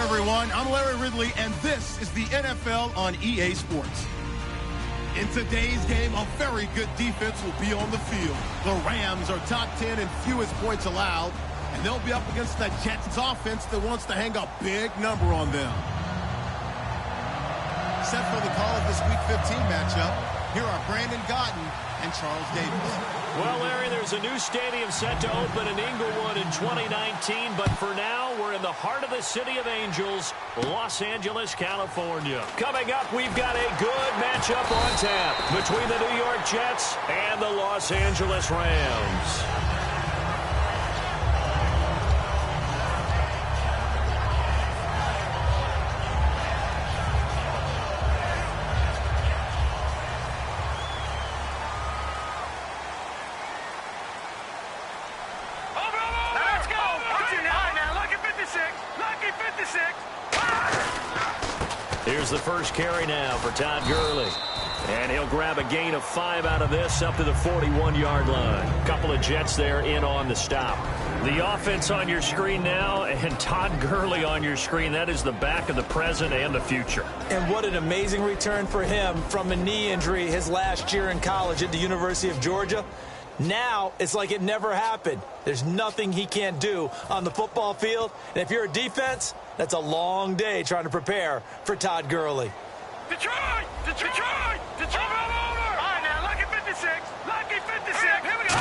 Everyone, I'm Larry Ridley, and this is the NFL on EA Sports. In today's game, a very good defense will be on the field. The Rams are top 10 in fewest points allowed, and they'll be up against the Jets offense that wants to hang a big number on them. Set for the call of this Week 15 matchup, here are Brandon Gaudin and Charles Davis. Well, Larry, there's a new stadium set to open in Inglewood in 2019, but for now, we're in the heart of the City of Angels, Los Angeles, California. Coming up, we've got a good matchup on tap between the New York Jets and the Los Angeles Rams. Here's the first carry now for Todd Gurley. And he'll grab a gain of 5 out of this up to the 41-yard line. Couple of Jets there in on the stop. The offense on your screen now, and Todd Gurley on your screen. That is the back of the present and the future. And what an amazing return for him from a knee injury his last year in college at the University of Georgia. Now it's like it never happened. There's nothing he can't do on the football field. And if you're a defense, that's a long day trying to prepare for Todd Gurley. Detroit! Detroit! Detroit! All right, now, lucky 56. Lucky 56. Here we go.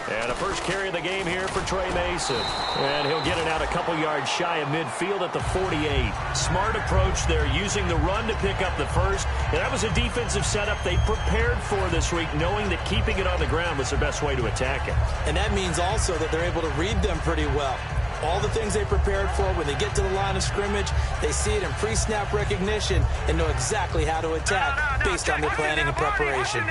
And a first carry of the game here for Trey Mason. And he'll get it out a couple yards shy of midfield at the 48. Smart approach there, using the run to pick up the first. And that was a defensive setup they prepared for this week, knowing that keeping it on the ground was the best way to attack it. And that means also that they're able to read them pretty well. All the things they prepared for, when they get to the line of scrimmage, they see it in pre-snap recognition and know exactly how to attack based on their planning and preparation.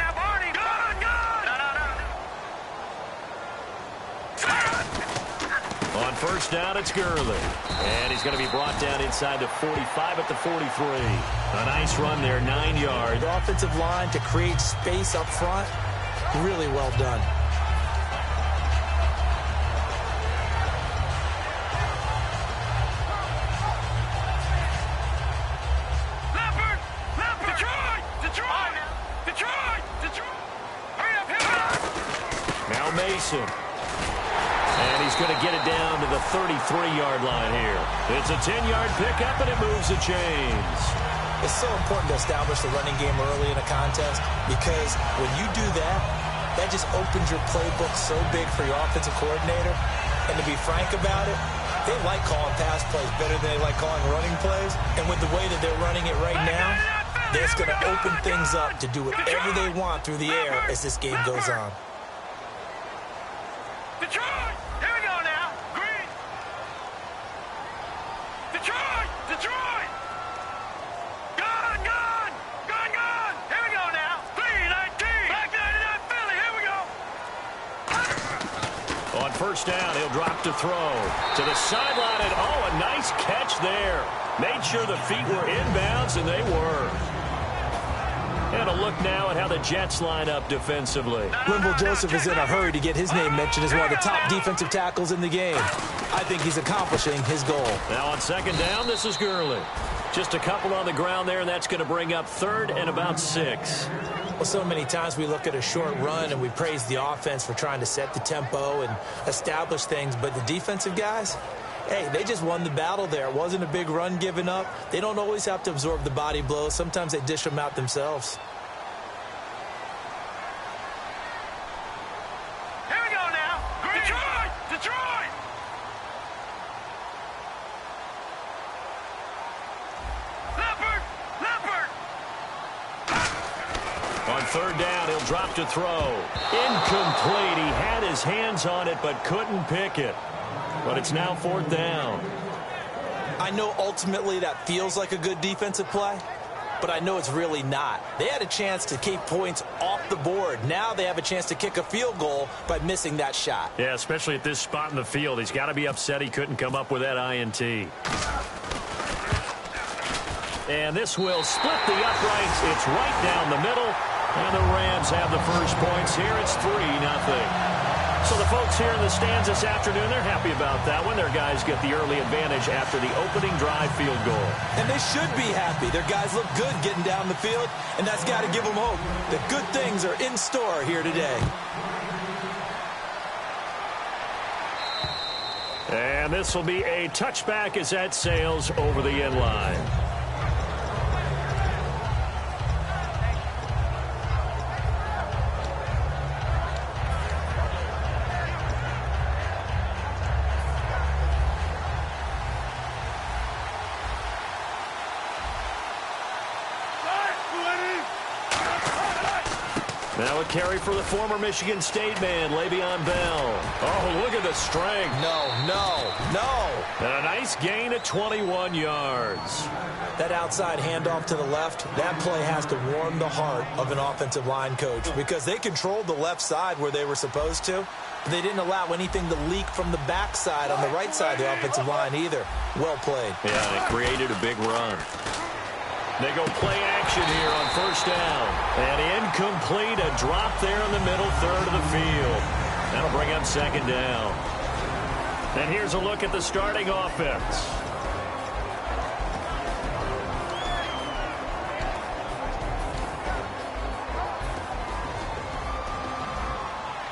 On first down, it's Gurley. And he's going to be brought down inside the 45 at the 43. A nice run there, 9 yards. The offensive line to create space up front, really well done. Mason. And he's going to get it down to the 33-yard line here. It's a 10-yard pickup, and it moves the chains. It's so important to establish the running game early in a contest, because when you do that, that just opens your playbook so big for your offensive coordinator. And to be frank about it, they like calling pass plays better than they like calling running plays. And with the way that they're running it right now, that's going to open things up to do whatever they want through the air as this game goes on. Detroit! Here we go now. Green. Detroit! Detroit! Gone! Gone! Gone! Gone! Here we go now. 3-19. Back 99 Philly. Here we go. On first down, he'll drop to throw. To the sideline, and a nice catch there. Made sure the feet were inbounds, and they were. And And a look now at how the Jets line up defensively. Linval Joseph is in a hurry to get his name mentioned as one of the top defensive tackles in the game. I think he's accomplishing his goal. Now on second down, this is Gurley. Just a couple on the ground there, and that's going to bring up third and about 6. Well, so many times we look at a short run and we praise the offense for trying to set the tempo and establish things, but the defensive guys, hey, they just won the battle there. It wasn't a big run given up. They don't always have to absorb the body blows. Sometimes they dish them out themselves. Here we go now. Detroit! Detroit! Leopard! Leopard! On third down, he'll drop to throw. Incomplete. He had his hands on it but couldn't pick it. But it's now fourth down. I know ultimately that feels like a good defensive play, but I know it's really not. They had a chance to keep points off the board. Now they have a chance to kick a field goal by missing that shot. Yeah, especially at this spot in the field. He's got to be upset he couldn't come up with that INT. And this will split the uprights. It's right down the middle. And the Rams have the first points here. It's 3-0. So the folks here in the stands this afternoon, they're happy about that one. Their guys get the early advantage after the opening drive field goal. And they should be happy. Their guys look good getting down the field, and that's got to give them hope that good things are in store here today. And this will be a touchback as that sails over the end line. Now a carry for the former Michigan State man, Le'Veon Bell. Oh, look at the strength. No. And a nice gain of 21 yards. That outside handoff to the left, that play has to warm the heart of an offensive line coach because they controlled the left side where they were supposed to. But they didn't allow anything to leak from the backside on the right side of the offensive line either. Well played. Yeah, and it created a big run. They go play action here on first down. And incomplete, a drop there in the middle third of the field. That'll bring up second down. And here's a look at the starting offense.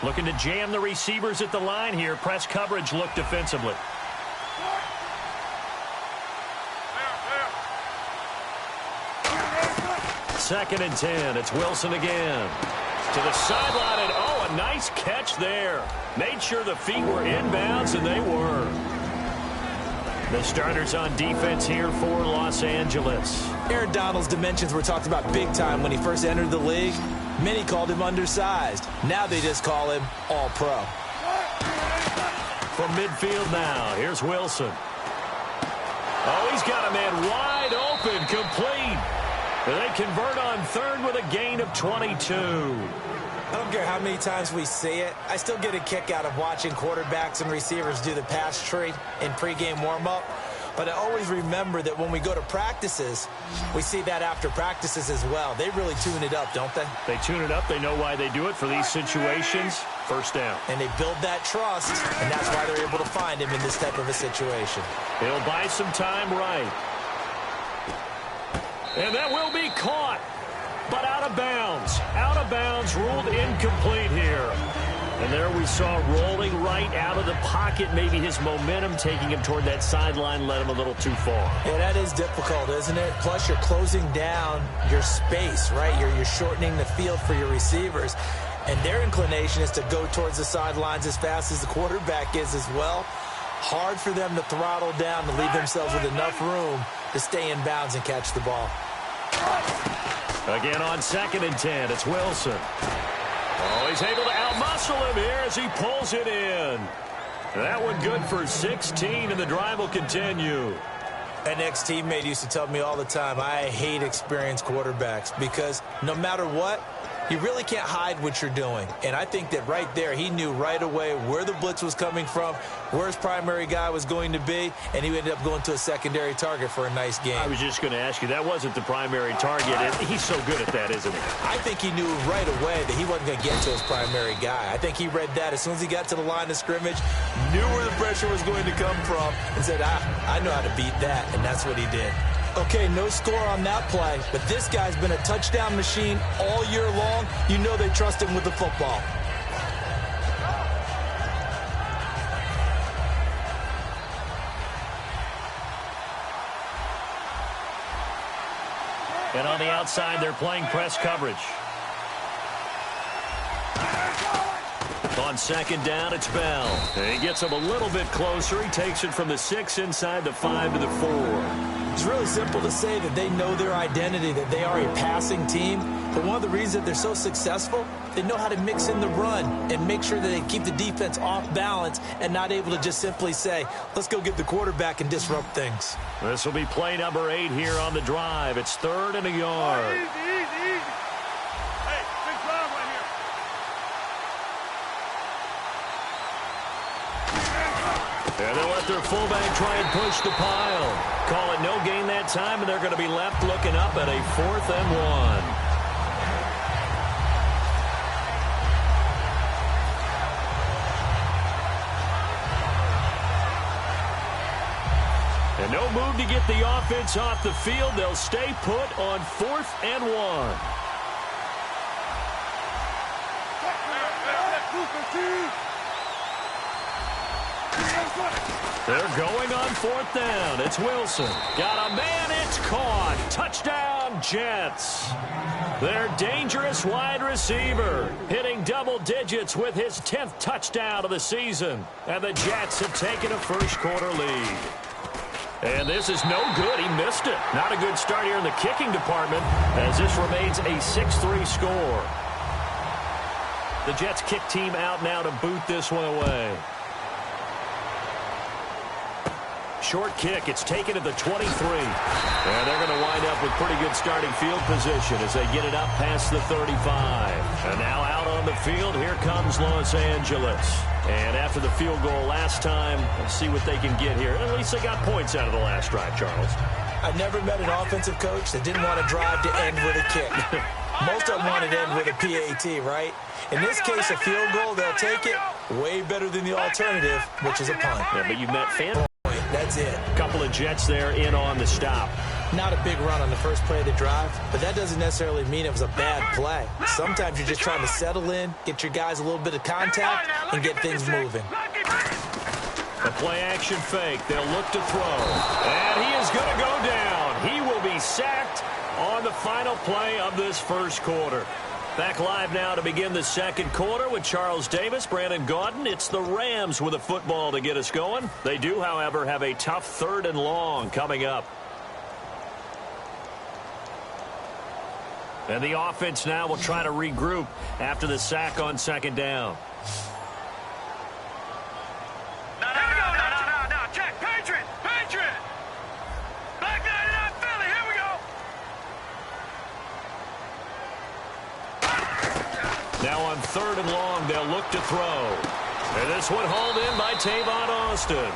Looking to jam the receivers at the line here. Press coverage look defensively. Second and 10. It's Wilson again. To the sideline, and oh, a nice catch there. Made sure the feet were inbounds, and they were. The starters on defense here for Los Angeles. Aaron Donald's dimensions were talked about big time when he first entered the league. Many called him undersized. Now they just call him all-pro. From midfield now, here's Wilson. Oh, he's got a man wide open, complete. And they convert on third with a gain of 22. I don't care how many times we see it. I still get a kick out of watching quarterbacks and receivers do the pass tree in pregame warm-up. But I always remember that when we go to practices, we see that after practices as well. They really tune it up, don't they? They tune it up. They know why they do it for these situations. First down. And they build that trust, and that's why they're able to find him in this type of a situation. He'll buy some time right. And that will be caught, but out of bounds. Out of bounds, ruled incomplete here. And there we saw rolling right out of the pocket. Maybe his momentum taking him toward that sideline led him a little too far. Yeah, that is difficult, isn't it? Plus, you're closing down your space, right? You're shortening the field for your receivers. And their inclination is to go towards the sidelines as fast as the quarterback is as well. Hard for them to throttle down to leave themselves with enough room to stay in bounds and catch the ball. Again on second and 10, it's Wilson. Oh, he's able to outmuscle him here as he pulls it in. That one good for 16, and the drive will continue. An ex-teammate used to tell me all the time, I hate experienced quarterbacks because no matter what, you really can't hide what you're doing. And I think that right there, he knew right away where the blitz was coming from, where his primary guy was going to be, and he ended up going to a secondary target for a nice game. I was just going to ask you, that wasn't the primary target. He's so good at that, isn't he? I think he knew right away that he wasn't going to get to his primary guy. I think he read that as soon as he got to the line of scrimmage, knew where the pressure was going to come from, and said, I know how to beat that, and that's what he did. Okay, no score on that play, but this guy's been a touchdown machine all year long. You know they trust him with the football. And on the outside, they're playing press coverage. On second down, it's Bell. And he gets him a little bit closer. He takes it from the 6 inside the 5 to the 4. It's really simple to say that they know their identity, that they are a passing team. But one of the reasons that they're so successful, they know how to mix in the run and make sure that they keep the defense off balance and not able to just simply say, let's go get the quarterback and disrupt things. This will be play number 8 here on the drive. It's 3rd and a yard. Easy. Hey, big drive right here. And they'll let their fullback try and push the pile. Call it no gain that time, and they're going to be left looking up at a 4th and 1. And no move to get the offense off the field. They'll stay put on 4th and 1. They're going on 4th down. It's Wilson. Got a man. It's caught. Touchdown, Jets. Their dangerous wide receiver hitting double digits with his 10th touchdown of the season. And the Jets have taken a first-quarter lead. And this is no good. He missed it. Not a good start here in the kicking department as this remains a 6-3 score. The Jets kick team out now to boot this one away. Short kick. It's taken at the 23. And they're going to wind up with pretty good starting field position as they get it up past the 35. And now out on the field, here comes Los Angeles. And after the field goal last time, let's see what they can get here. At least they got points out of the last drive, Charles. I've never met an offensive coach that didn't want to drive to end with a kick. Most of them wanted to end with a PAT, right? In this case, a field goal, they'll take it. Way better than the alternative, which is a punt. Yeah, but you've met fan. That's it. A couple of Jets there in on the stop. Not a big run on the first play of the drive, but that doesn't necessarily mean it was a bad play. Sometimes you're just trying to settle in, get your guys a little bit of contact, and get things moving. A play-action fake. They'll look to throw. And he is going to go down. He will be sacked on the final play of this first quarter. Back live now to begin the second quarter with Charles Davis, Brandon Gaudin. It's the Rams with a football to get us going. They do, however, have a tough 3rd and long coming up. And the offense now will try to regroup after the sack on second down. No. Check. Patriot. Black 99 Philly. Here we go. Now on 3rd and long, they'll look to throw. And this one hauled in by Tavon Austin.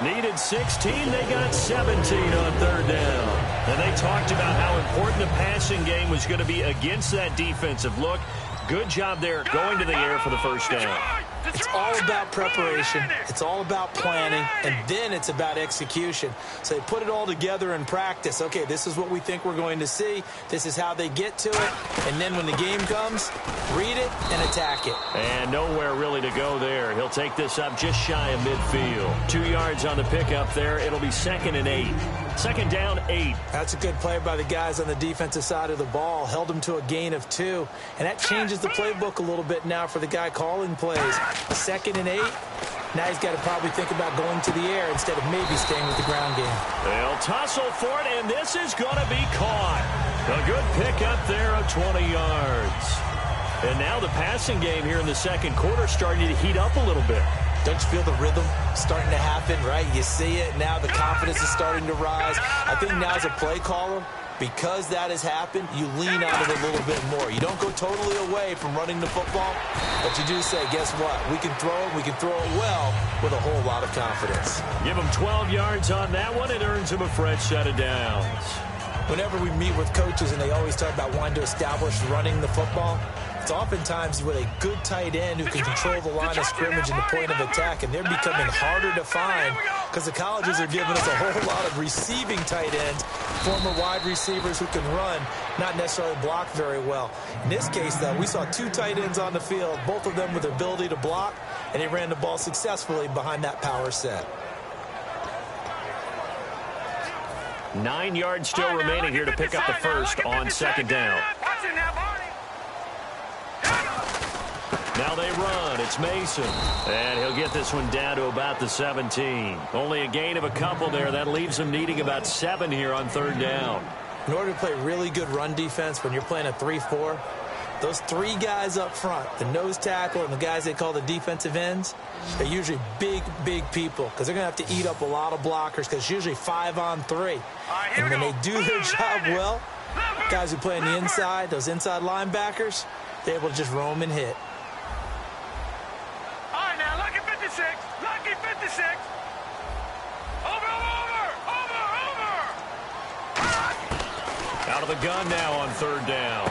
Needed 16, they got 17 on 3rd down. And they talked about how important the passing game was going to be against that defensive look. Good job there going to the air for the first down. It's all about preparation. It's all about planning, and then it's about execution. So they put it all together in practice. Okay, this is what we think we're going to see. This is how they get to it. And then when the game comes, read it and attack it. And nowhere really to go there. He'll take this up just shy of midfield. 2 yards on the pickup there. It'll be 2nd and 8. Second down, 8. That's a good play by the guys on the defensive side of the ball. Held them to a gain of 2. And that changes the playbook a little bit now for the guy calling plays. 2nd and 8. Now he's got to probably think about going to the air instead of maybe staying with the ground game. They'll tussle for it, and this is going to be caught. A good pickup there of 20 yards. And now the passing game here in the second quarter starting to heat up a little bit. Don't you feel the rhythm starting to happen, right? You see it now. The confidence is starting to rise. I think now as a play caller, because that has happened, you lean on it a little bit more. You don't go totally away from running the football, but you do say, guess what? We can throw it. We can throw it well with a whole lot of confidence. Give him 12 yards on that one. It earns him a fresh set of downs. Whenever we meet with coaches and they always talk about wanting to establish running the football, it's oftentimes with a good tight end who can control the line of scrimmage and the point of attack, and they're becoming harder to find because the colleges are giving us a whole lot of receiving tight ends, former wide receivers who can run, not necessarily block very well. In this case, though, we saw two tight ends on the field, both of them with the ability to block, and they ran the ball successfully behind that power set. 9 yards still remaining here to pick up the first on second down. Now they run. It's Mason. And he'll get this one down to about the 17. Only a gain of a couple there. That leaves him needing about 7 here on third down. In order to play really good run defense when you're playing a 3-4, those three guys up front, the nose tackle and the guys they call the defensive ends, they're usually big, big people because they're going to have to eat up a lot of blockers because it's usually 5-on-3. And when they do their job well, guys who play on the inside, those inside linebackers, they're able to just roam and hit. All right, now, lucky 56. Lucky 56. Over. Out of the gun now on third down.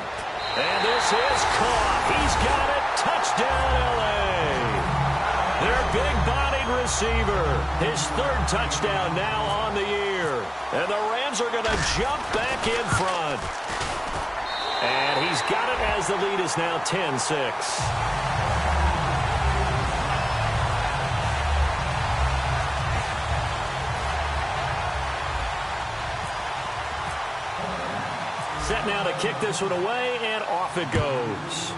And this is caught. He's got it. Touchdown, L.A. Their big-bodied receiver. His third touchdown now on the year. And the Rams are going to jump back in front. And he's got it as the lead is now 10-6. Set now to kick this one away, and off it goes.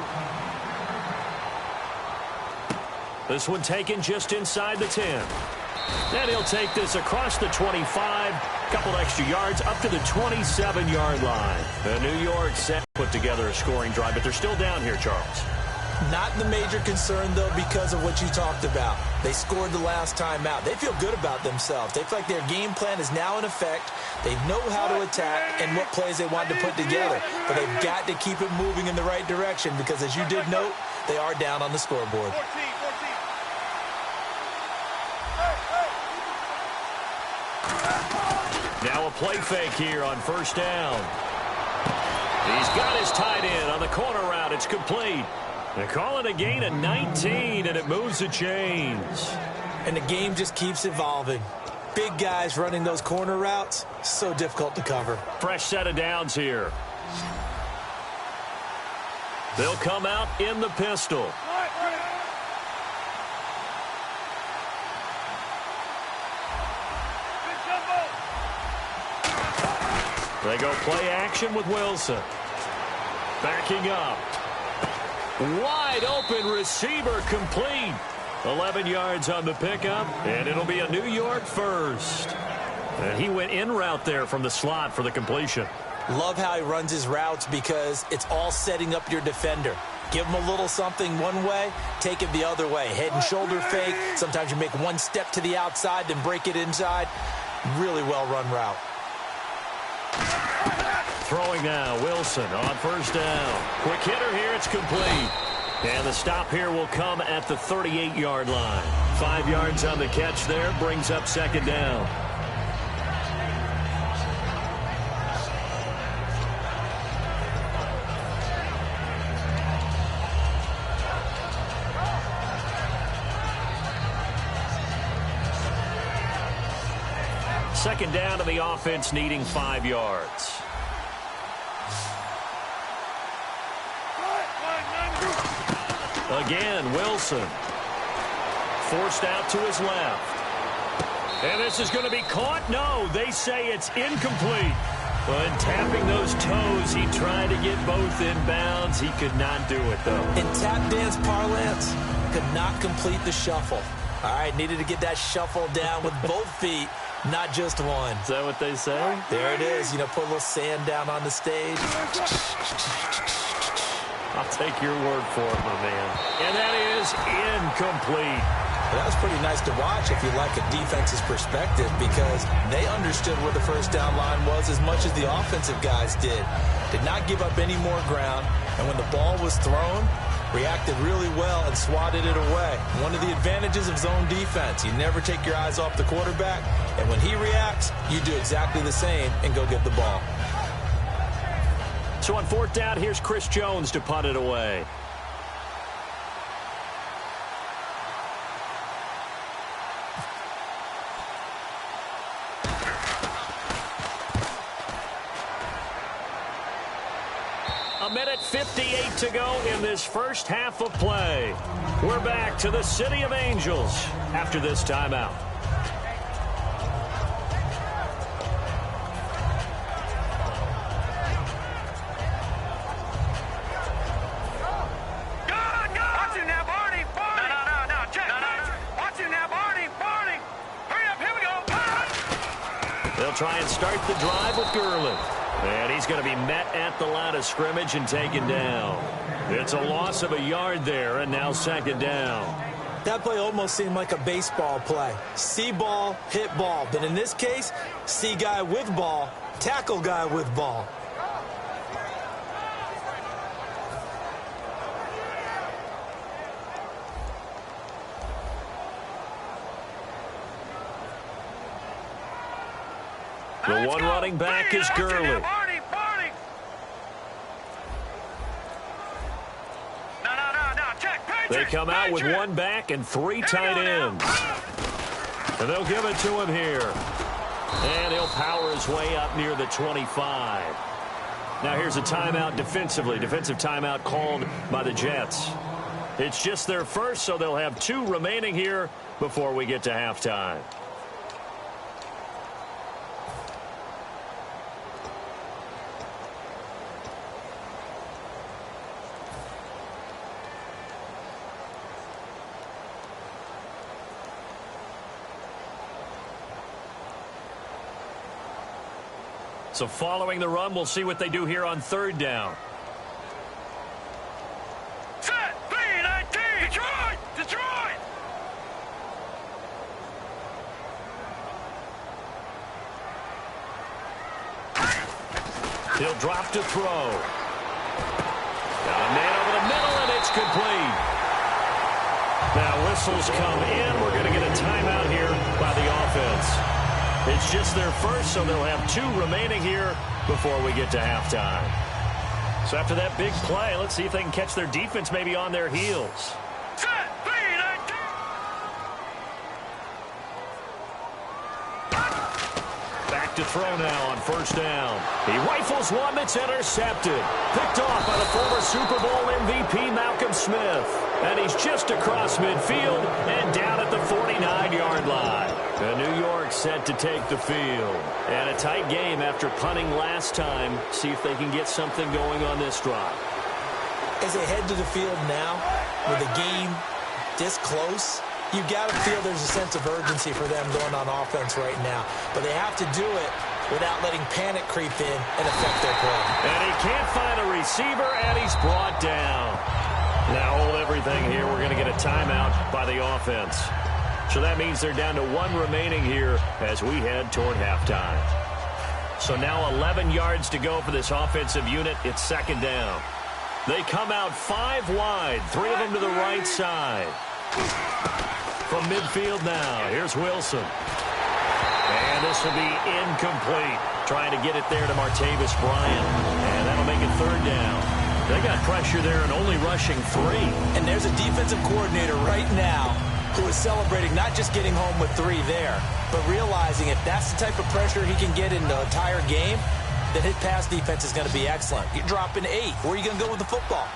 This one taken just inside the 10. And he'll take this across the 25, couple extra yards up to the 27-yard line. The New York set put together a scoring drive, but they're still down here, Charles. Not the major concern, though, because of what you talked about. They scored the last time out. They feel good about themselves. They feel like their game plan is now in effect. They know how to attack and what plays they want to put together. But they've got to keep it moving in the right direction because, as you did note, they are down on the scoreboard. Now a play fake here on first down. He's got his tight end on the corner route. It's complete. They call it a gain of 19, and it moves the chains. And the game just keeps evolving. Big guys running those corner routes, so difficult to cover. Fresh set of downs here. They'll come out in the pistol. They go play action with Wilson. Backing up. Wide open receiver complete. 11 yards on the pickup, and it'll be a New York first. And he went in route there from the slot for the completion. Love how he runs his routes because it's all setting up your defender. Give him a little something one way, take it the other way. Head and shoulder fake. Sometimes you make one step to the outside, then break it inside. Really well-run route. Throwing now, Wilson on first down. Quick hitter here, it's complete. And the stop here will come at the 38-yard line. 5 yards on the catch there, brings up second down. Second down to the offense, needing 5 yards. Again, Wilson. Forced out to his left. And this is going to be caught. No, they say it's incomplete. But tapping those toes, he tried to get both in bounds. He could not do it, though. In tap dance parlance, could not complete the shuffle. All right, needed to get that shuffle down with both feet, not just one. Is that what they say? There it is. You know, put a little sand down on the stage. I'll take your word for it, my man. And that is incomplete. Well, that was pretty nice to watch if you like a defense's perspective, because they understood where the first down line was as much as the offensive guys did. Did not give up any more ground, and when the ball was thrown, reacted really well and swatted it away. One of the advantages of zone defense, you never take your eyes off the quarterback, and when he reacts, you do exactly the same and go get the ball. So on fourth down, here's Chris Jones to punt it away. A minute 58 to go in this first half of play. We're back to the City of Angels after this timeout. Watch it now, Barney. No. Check. Watch it now, Barney. Hurry up, here we go. They'll try and start the drive with Gurley. And he's going to be met at the line of scrimmage and taken down. It's a loss of a yard there, and now second down. That play almost seemed like a baseball play. See ball, hit ball. But in this case, see guy with ball, tackle guy with ball. The one running back is Gurley. Barney. No. Check. They come out with one back and three tight ends. And they'll give it to him here. And he'll power his way up near the 25. Now here's a timeout defensively. Defensive timeout called by the Jets. It's just their first, so they'll have two remaining here before we get to halftime. So following the run, we'll see what they do here on third down. Set. 3-19. Detroit. He'll drop to throw. Got a man over the middle, and it's complete. Now whistles come in. We're going to get a timeout here by the offense. It's just their first, so they'll have two remaining here before we get to halftime. So after that big play, let's see if they can catch their defense maybe on their heels. Set. 3-19. Back to throw now on first down. He rifles one that's intercepted. Picked off by the former Super Bowl MVP Malcolm Smith. And he's just across midfield and down at the 49-yard line. And New York set to take the field. And a tight game after punting last time. See if they can get something going on this drive. As they head to the field now, with the game this close, you've got to feel there's a sense of urgency for them going on offense right now. But they have to do it without letting panic creep in and affect their play. And he can't find a receiver, and he's brought down. Now hold everything here. We're going to get a timeout by the offense. So that means they're down to one remaining here as we head toward halftime. So now 11 yards to go for this offensive unit. It's second down. They come out 5 wide, 3 of them to the right side. From midfield now, here's Wilson. And this will be incomplete. Trying to get it there to Martavis Bryant. And that'll make it third down. They got pressure there and only rushing 3. And there's a defensive coordinator right now who is celebrating not just getting home with 3 there, but realizing if that's the type of pressure he can get in the entire game, then his pass defense is going to be excellent. You're dropping 8. Where are you going to go with the football?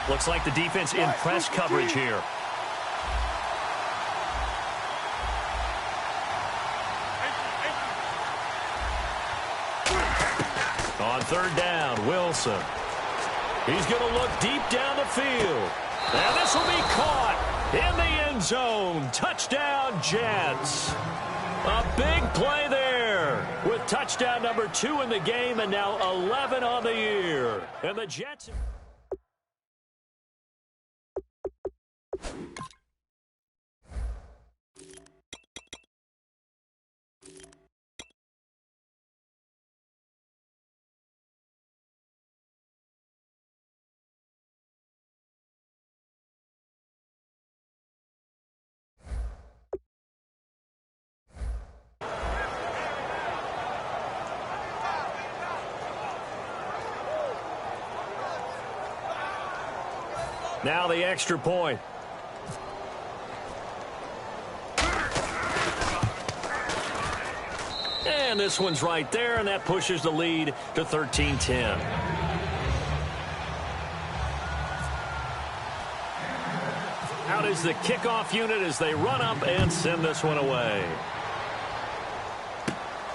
Looks like the defense in press coverage here. On third down, Wilson. He's going to look deep down the field. And this will be caught in the end zone. Touchdown, Jets. A big play there with touchdown number 2 in the game and now 11 on the year. And the Jets... Now the extra point. And this one's right there, and that pushes the lead to 13-10. Out is the kickoff unit as they run up and send this one away.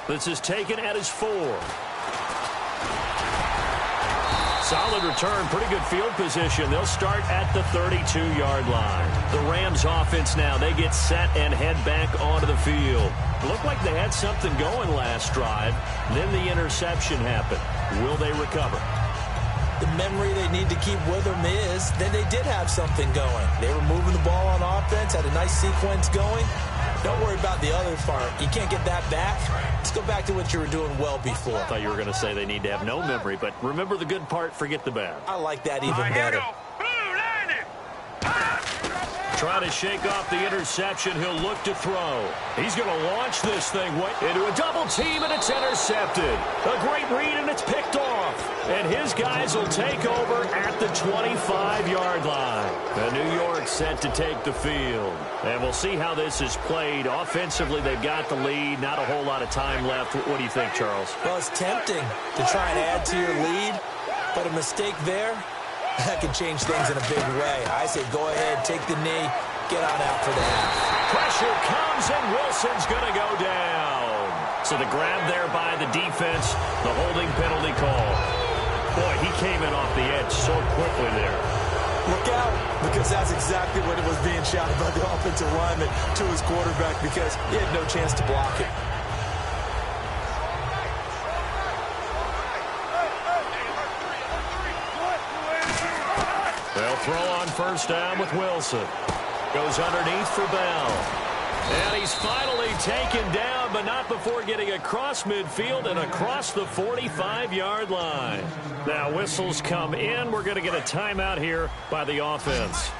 This is taken at his 4. Solid return, pretty good field position. They'll start at the 32-yard line. The Rams offense now, they get set and head back onto the field. Looked like they had something going last drive. Then the interception happened. Will they recover? The memory they need to keep with them is that they did have something going. They were moving the ball on offense, had a nice sequence going. Don't worry about the other part. You can't get that back. Let's go back to what you were doing well before. I thought you were going to say they need to have no memory, but remember the good part, forget the bad. I like that even better. Trying to shake off the interception. He'll look to throw. He's going to launch this thing into a double team, and it's intercepted. A great read, and it's picked off. And his guys will take over at the 25-yard line. And New York set to take the field. And we'll see how this is played. Offensively, they've got the lead. Not a whole lot of time left. What do you think, Charles? Well, it's tempting to try and add to your lead, but a mistake there, that can change things in a big way. I say go ahead, take the knee, get on out for the half. Pressure comes, and Wilson's going to go down. So the grab there by the defense, the holding penalty call. Boy, he came in off the edge so quickly there. Look out, because that's exactly what it was being shouted by the offensive lineman to his quarterback, because he had no chance to block it. They'll throw on first down with Wilson. Goes underneath for Bell. And he's finally taken down, but not before getting across midfield and across the 45-yard line. Now whistles come in. We're going to get a timeout here by the offense.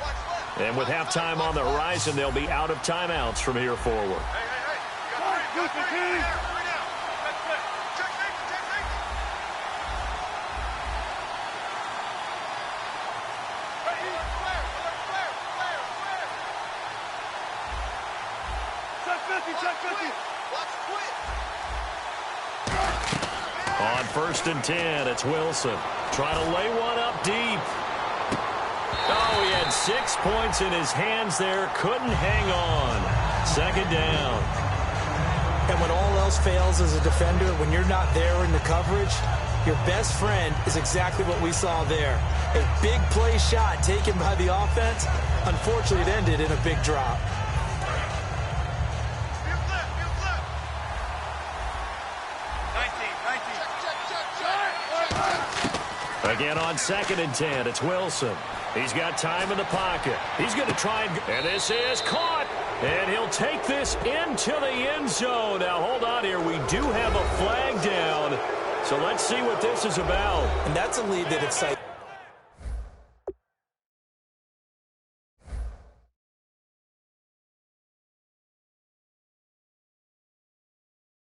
And with halftime on the horizon, they'll be out of timeouts from here forward. On first and 10, it's Wilson. Trying to lay one up deep. Oh, he had 6 points in his hands there. Couldn't hang on. Second down. And when all else fails as a defender, when you're not there in the coverage, your best friend is exactly what we saw there. A big play shot taken by the offense. Unfortunately, it ended in a big drop. Again on second and 10, it's Wilson. He's got time in the pocket. He's going to try and this is caught. And he'll take this into the end zone. Now, hold on here. We do have a flag down. So let's see what this is about. And that's a lead that excites.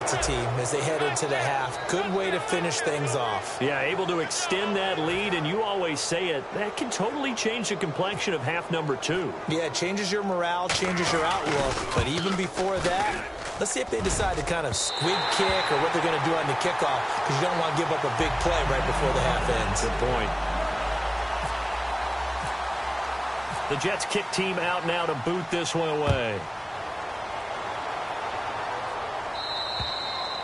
A team as they head into the half. Good way to finish things off. Yeah, able to extend that lead, and you always say it, that can totally change the complexion of half number 2. Yeah, it changes your morale, changes your outlook, but even before that, let's see if they decide to kind of squib kick or what they're going to do on the kickoff, because you don't want to give up a big play right before the half ends. Good point. The Jets kick team out now to boot this one away.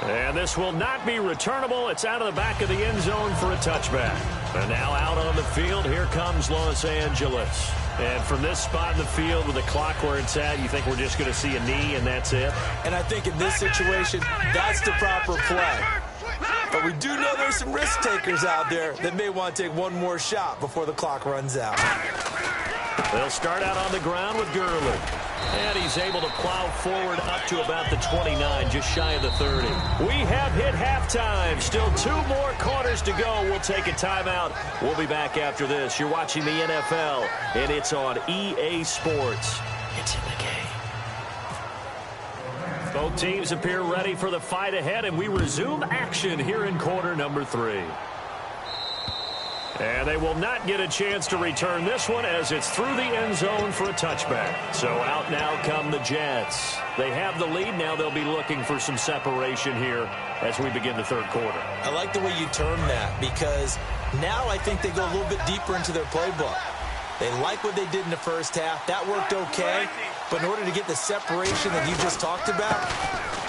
And this will not be returnable. It's out of the back of the end zone for a touchback. And now out on the field, here comes Los Angeles. And from this spot in the field with the clock where it's at, you think we're just going to see a knee and that's it? And I think in this situation, that's the proper play. But we do know there's some risk takers out there that may want to take one more shot before the clock runs out. They'll start out on the ground with Gurley. And he's able to plow forward up to about the 29, just shy of the 30. We have hit halftime. Still 2 more quarters to go. We'll take a timeout. We'll be back after this. You're watching the NFL, and it's on EA Sports. It's in the game. Both teams appear ready for the fight ahead, and we resume action here in quarter number 3. And they will not get a chance to return this one as it's through the end zone for a touchback. So out now come the Jets. They have the lead. Now they'll be looking for some separation here as we begin the third quarter. I like the way you term that because now I think they go a little bit deeper into their playbook. They like what they did in the first half. That worked okay. But in order to get the separation that you just talked about,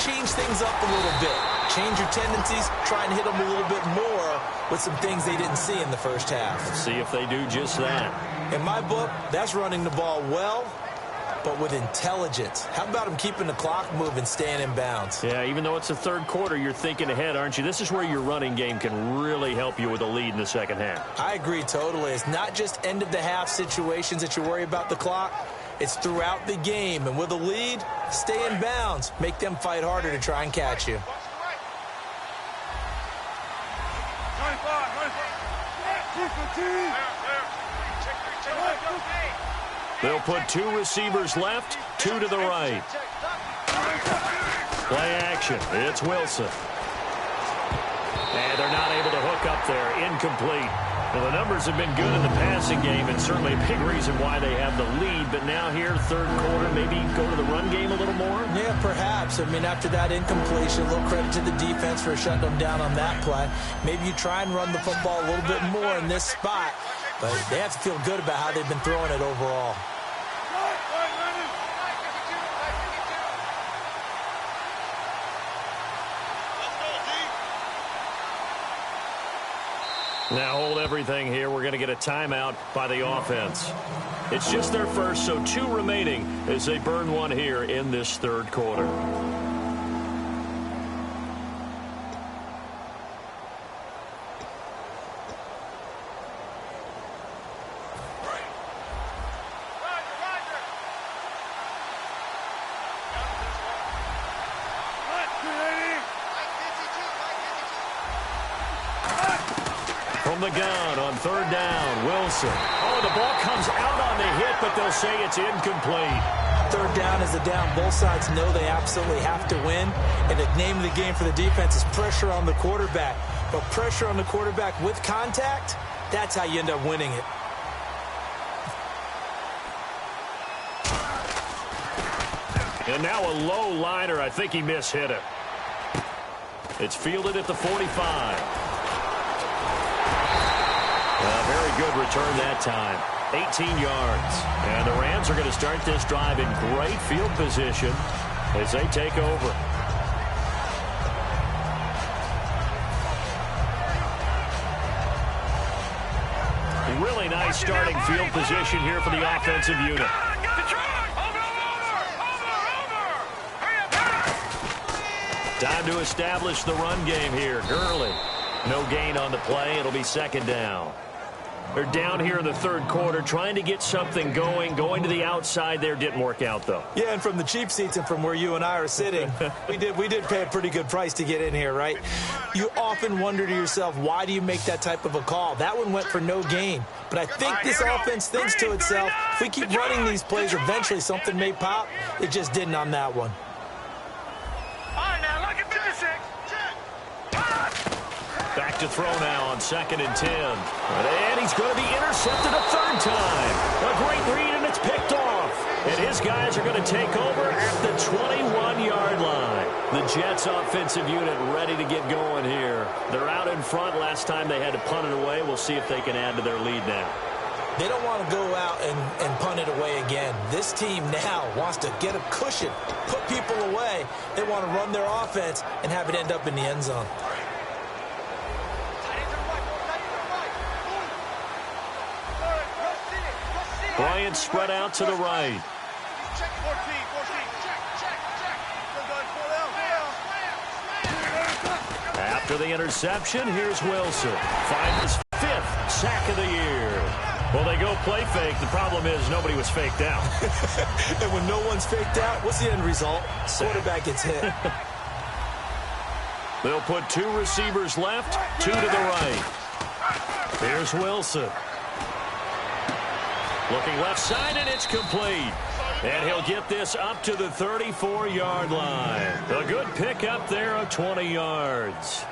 change things up a little bit. Change your tendencies. Try and hit them a little bit more with some things they didn't see in the first half. Let's see if they do just that. In my book, that's running the ball well, but with intelligence. How about them keeping the clock moving, staying in bounds? Yeah, even though it's the third quarter, you're thinking ahead, aren't you? This is where your running game can really help you with a lead in the second half. I agree totally. It's not just end-of-the-half situations that you worry about the clock. It's throughout the game. And with a lead, stay in bounds. Make them fight harder to try and catch you. They'll put two receivers left, two to the right. Play action. It's Wilson. And they're not able to hook up there. Incomplete. Well, the numbers have been good in the passing game, and certainly a big reason why they have the lead. But now here, third quarter, maybe go to the run game a little more? Yeah, perhaps. I mean, after that incompletion, a little credit to the defense for shutting them down on that play. Maybe you try and run the football a little bit more in this spot. But they have to feel good about how they've been throwing it overall. Now hold everything here. We're going to get a timeout by the offense. It's just their first, so two remaining as they burn one here in this third quarter. From the gun on third down, Wilson. Oh, the ball comes out on the hit, but they'll say it's incomplete. Third down is a down. Both sides know they absolutely have to win. And the name of the game for the defense is pressure on the quarterback. But pressure on the quarterback with contact, that's how you end up winning it. And now a low liner. I think he mishit it. It's fielded at the 45. Very good return that time. 18 yards. And the Rams are going to start this drive in great field position as they take over. Really nice starting field position here for the offensive unit. Time to establish the run game here. Gurley. No gain on the play. It'll be second down. They're down here in the third quarter trying to get something going. Going to the outside there didn't work out, though. Yeah, and from the cheap seats and from where you and I are sitting, we did pay a pretty good price to get in here, right? You often wonder to yourself, why do you make that type of a call? That one went for no gain. But I think this offense thinks to itself, if we keep running these plays, eventually something may pop. It just didn't on that one. Back to throw now on 2nd and 10. And he's going to be intercepted a third time. A great read, and it's picked off. And his guys are going to take over at the 21-yard line. The Jets offensive unit ready to get going here. They're out in front. Last time they had to punt it away. We'll see if they can add to their lead now. They don't want to go out and punt it away again. This team now wants to get a cushion, put people away. They want to run their offense and have it end up in the end zone. Bryant spread out to the right. After the interception, here's Wilson. Finds his 5th sack of the year. Well, they go play fake. The problem is nobody was faked out. And when no one's faked out, what's the end result? Quarterback gets hit. They'll put two receivers left, two to the right. Here's Wilson. Looking left side, and it's complete. And he'll get this up to the 34-yard line. A good pickup there of 20 yards.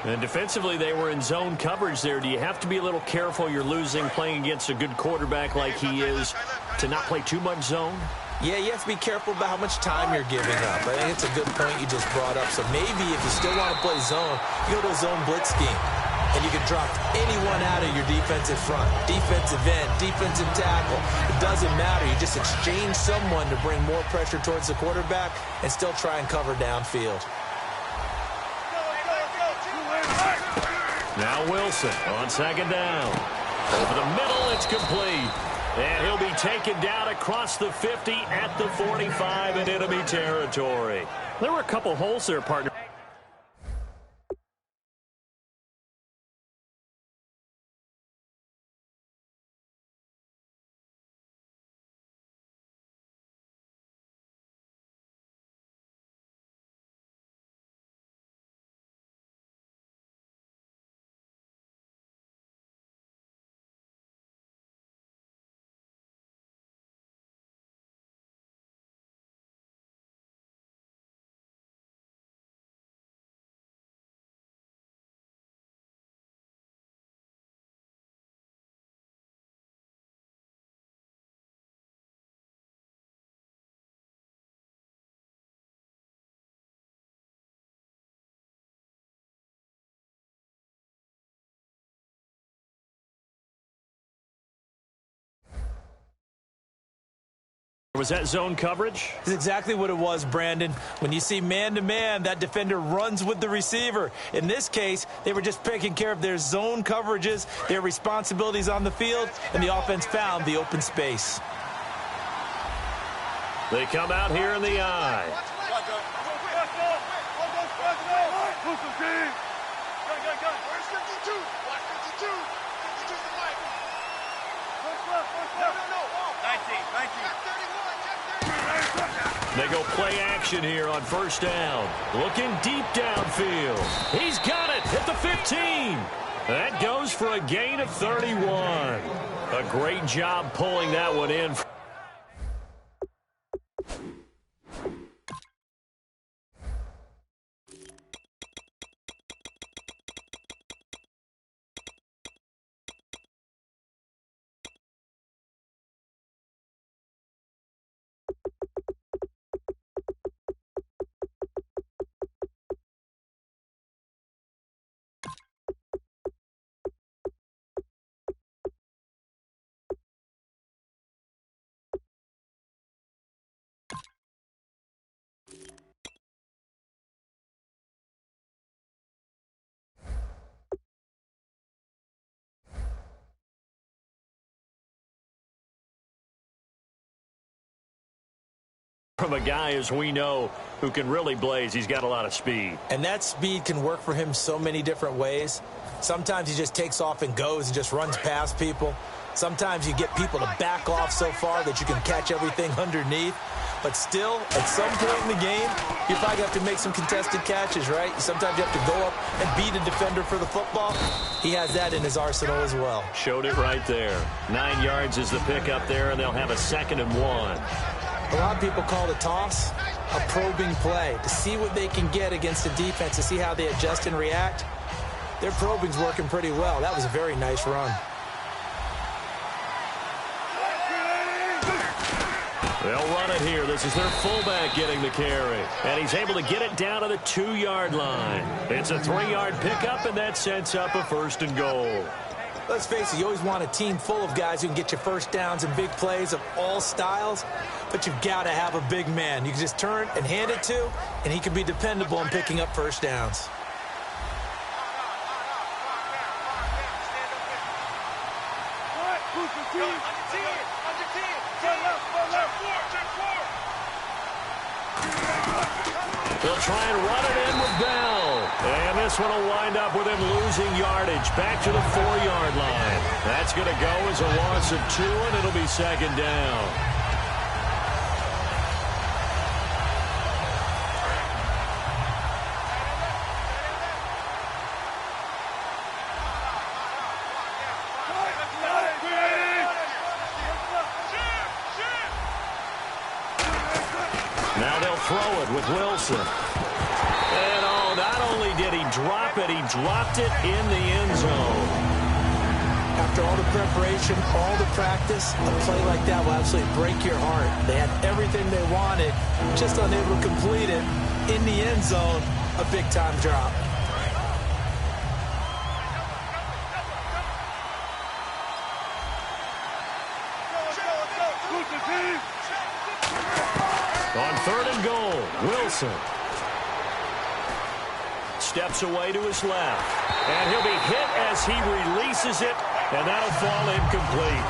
And defensively, they were in zone coverage there. Do you have to be a little careful you're losing playing against a good quarterback like he is to not play too much zone? Yeah, you have to be careful about how much time you're giving up. I think it's a good point you just brought up. So maybe if you still want to play zone, you go to a zone blitz scheme. And you can drop anyone out of your defensive front, defensive end, defensive tackle. It doesn't matter. You just exchange someone to bring more pressure towards the quarterback and still try and cover downfield. Now Wilson on second down. Over the middle, it's complete. And he'll be taken down across the 50 at the 45 in enemy territory. There were a couple holes there, partner. Was that zone coverage? That's exactly what it was, Brandon. When you see man-to-man, that defender runs with the receiver. In this case, they were just taking care of their zone coverages, their responsibilities on the field, and the offense found the open space. They come out here in the eye. They go play action here on first down. Looking deep downfield. He's got it at the 15. That goes for a gain of 31. A great job pulling that one in. From a guy, as we know, who can really blaze. He's got a lot of speed. And that speed can work for him so many different ways. Sometimes he just takes off and goes and just runs past people. Sometimes you get people to back off so far that you can catch everything underneath. But still, at some point in the game, you probably have to make some contested catches, right? Sometimes you have to go up and beat a defender for the football. He has that in his arsenal as well. Showed it right there. 9 yards is the pickup there, and they'll have a 2nd and 1. A lot of people call the toss a probing play to see what they can get against the defense, to see how they adjust and react. Their probing's working pretty well. That was a very nice run. They'll run it here. This is their fullback getting the carry. And he's able to get it down to the 2-yard line. It's a 3-yard pickup, and that sets up a 1st and goal. Let's face it, you always want a team full of guys who can get you first downs and big plays of all styles, but you've got to have a big man you can just turn and hand it to, and he can be dependable in picking up first downs. They'll try and run it in with Bell. And this one will wind up with him losing yardage back to the 4-yard line. That's going to go as a loss of 2, and it'll be 2nd down. Now they'll throw it with Wilson. And all So not only did he drop it, he dropped it in the end zone. After all the preparation, all the practice, a play like that will absolutely break your heart. They had everything they wanted, just unable to complete it. In the end zone, a big-time drop. On 3rd and goal, Wilson steps away to his left. And he'll be hit as he releases it, and that'll fall incomplete.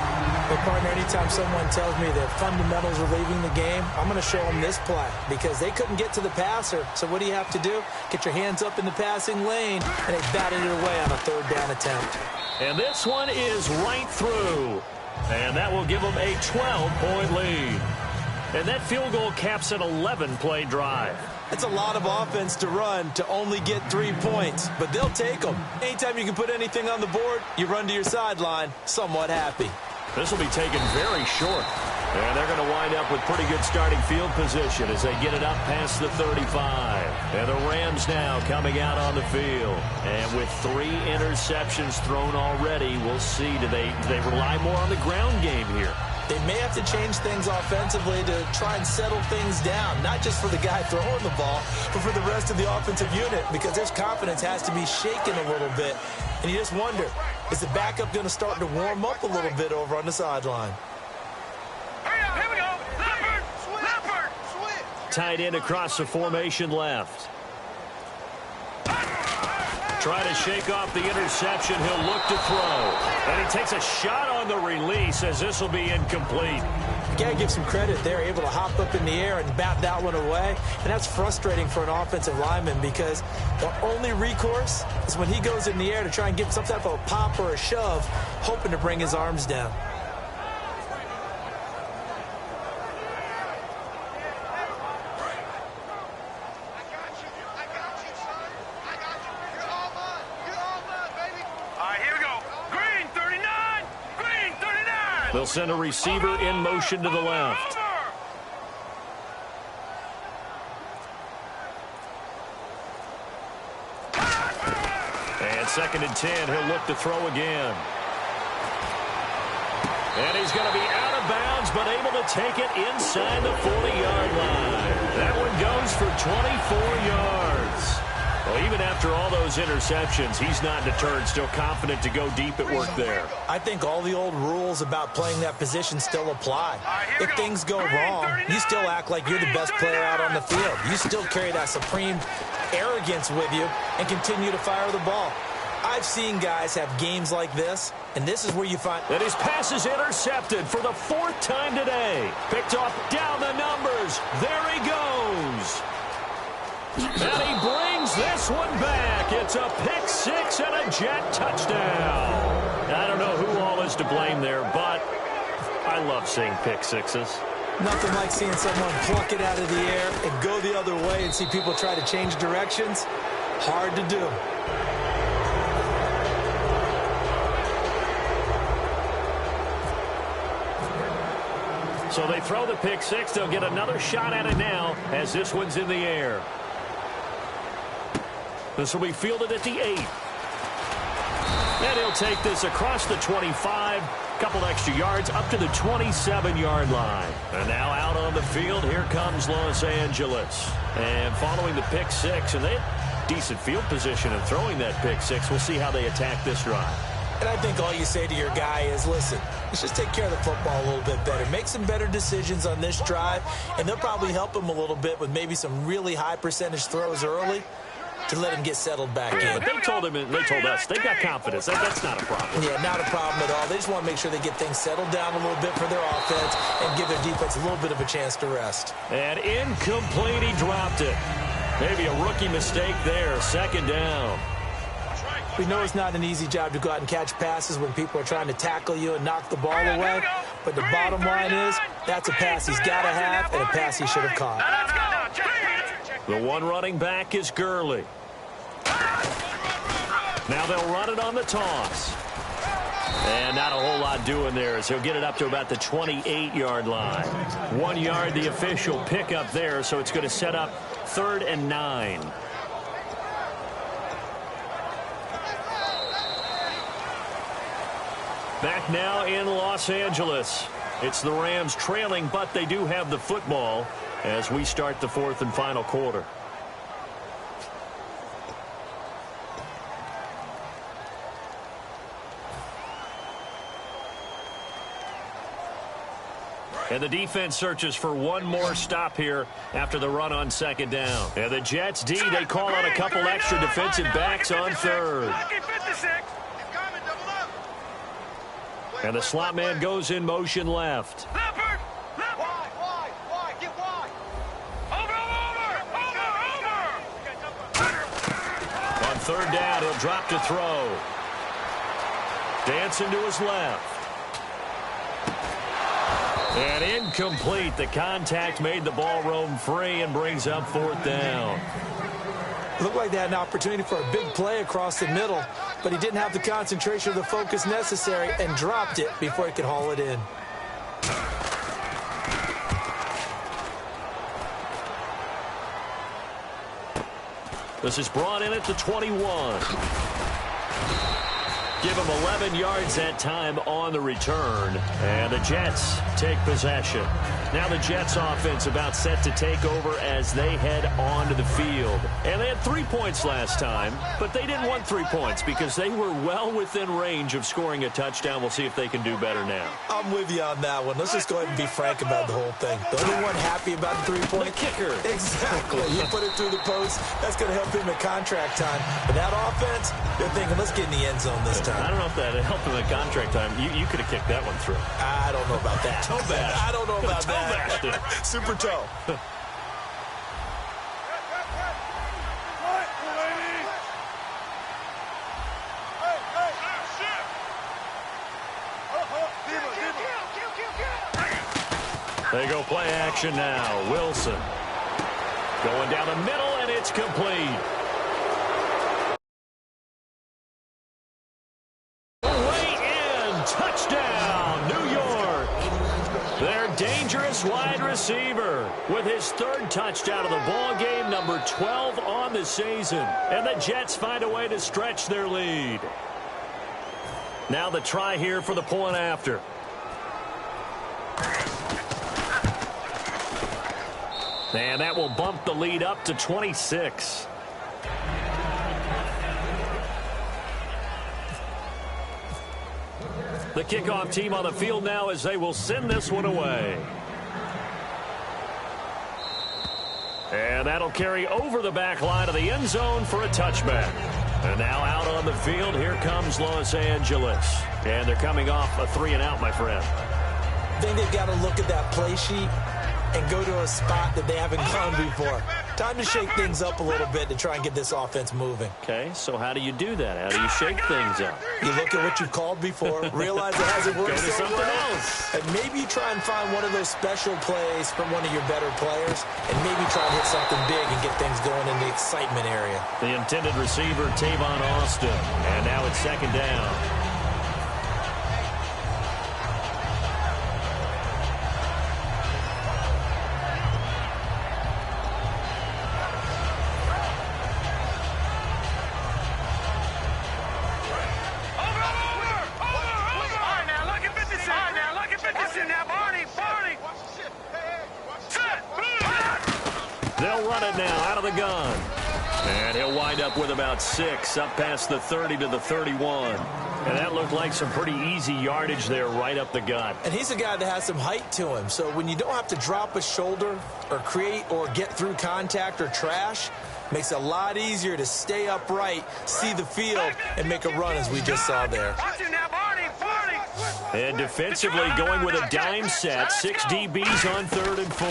But, partner, anytime someone tells me that fundamentals are leaving the game, I'm going to show them this play because they couldn't get to the passer. So what do you have to do? Get your hands up in the passing lane, and they batted it away on a 3rd down attempt. And this one is right through. And that will give them a 12-point lead. And that field goal caps an 11-play drive. That's a lot of offense to run to only get 3 points, but they'll take them. Anytime you can put anything on the board, you run to your sideline somewhat happy. This will be taken very short. And they're going to wind up with pretty good starting field position as they get it up past the 35. And the Rams now coming out on the field. And with 3 interceptions thrown already, we'll see. Do they rely more on the ground game here? They may have to change things offensively to try and settle things down, not just for the guy throwing the ball, but for the rest of the offensive unit, because their confidence has to be shaken a little bit. And you just wonder, is the backup going to start to warm up a little bit over on the sideline? Here we go. Leopard. Tight end across the formation left. Trying to shake off the interception. He'll look to throw. And he takes a shot on the release as this will be incomplete. You got to give some credit. They're able to hop up in the air and bat that one away. And that's frustrating for an offensive lineman because the only recourse is when he goes in the air to try and get some type of a pop or a shove, hoping to bring his arms down. They'll send a receiver in motion to the left. And 2nd and 10, he'll look to throw again. And he's going to be out of bounds, but able to take it inside the 40-yard line. That one goes for 24 yards. Well, even after all those interceptions, he's not deterred, still confident to go deep at work there. I think all the old rules about playing that position still apply. If things go wrong, you still act like you're the best player out on the field. You still carry that supreme arrogance with you and continue to fire the ball. I've seen guys have games like this, and this is where you find... And his pass is intercepted for the 4th time today. Picked off down the numbers. There he goes. And he brings this one back. It's a pick 6 and a Jet touchdown. I don't know who all is to blame there, but I love seeing pick 6s. Nothing like seeing someone pluck it out of the air and go the other way and see people try to change directions. Hard to do. So they throw the pick 6. They'll get another shot at it now as this one's in the air. This will be fielded at the 8. And he'll take this across the 25. Couple extra yards up to the 27-yard line. And now out on the field, here comes Los Angeles. And following the pick 6, and they had decent field position in throwing that pick 6. We'll see how they attack this drive. And I think all you say to your guy is, listen, let's just take care of the football a little bit better. Make some better decisions on this drive, and they'll probably help him a little bit with maybe some really high percentage throws early to let him get settled back in. But they told him, and they told us, they've got confidence. That's not a problem. Yeah, not a problem at all. They just want to make sure they get things settled down a little bit for their offense and give their defense a little bit of a chance to rest. And incomplete, he dropped it. Maybe a rookie mistake there, 2nd down. We know it's not an easy job to go out and catch passes when people are trying to tackle you and knock the ball away. But the bottom line is, that's a pass he's got to have and a pass he should have caught. The one running back is Gurley. Now they'll run it on the toss. And not a whole lot doing there as he'll get it up to about the 28-yard line. 1 yard, the official pickup there, so it's going to set up 3rd and 9. Back now in Los Angeles. It's the Rams trailing, but they do have the football as we start the fourth and final quarter. And the defense searches for one more stop here after the run on second down. And the Jets D, they call out a couple extra defensive backs on third. And the slot man goes in motion left. On third down, he'll drop to throw. Dancing to his left. And incomplete. The contact made the ball roam free and brings up fourth down. Looked like they had an opportunity for a big play across the middle, but he didn't have the concentration or the focus necessary and dropped it before he could haul it in. This is brought in at the 21. Give him 11 yards that time on the return. And the Jets take possession. Now the Jets offense about set to take over as they head onto the field. And they had 3 points last time, but they didn't want 3 points because they were well within range of scoring a touchdown. We'll see if they can do better now. I'm with you on that one. Let's just go ahead and be frank about the whole thing. The only one happy about the 3-point. The kicker. Exactly. You put it through the post. That's going to help him at contract time. But that offense, they're thinking, let's get in the end zone this time. I don't know if that helped him at contract time. You could have kicked that one through. I don't know about that. Toe bash. I don't know about toe that. Bashed it. Super toe. They go play action now. Wilson going down the middle, and it's complete. Touchdown, New York. Their dangerous wide receiver with his third touchdown of the ball game, number 12 on the season. And the Jets find a way to stretch their lead. Now the try here for the point after. And that will bump the lead up to 26. The kickoff team on the field now as they will send this one away. And that'll carry over the back line of the end zone for a touchback. And now out on the field, here comes Los Angeles. And they're coming off a 3-and-out, my friend. I think they've got to look at that play sheet and go to a spot that they haven't gone before. Time to shake things up a little bit to try and get this offense moving. Okay, so how do you do that? How do you shake things up? You look at what you've called before, realize it hasn't worked Go to so something well, else. and maybe you try and find one of those special plays from one of your better players, and maybe try and hit something big and get things going in the excitement area. The intended receiver, Tavon Austin. And now it's second down. They'll run it now out of the gun. And he'll wind up with about 6 up past the 30 to the 31. And that looked like some pretty easy yardage there right up the gut. And he's a guy that has some height to him. So when you don't have to drop a shoulder or create or get through contact or trash, makes it a lot easier to stay upright, see the field, and make a run as we just saw there. And defensively going with a dime set, 6 DBs on 3rd and 4.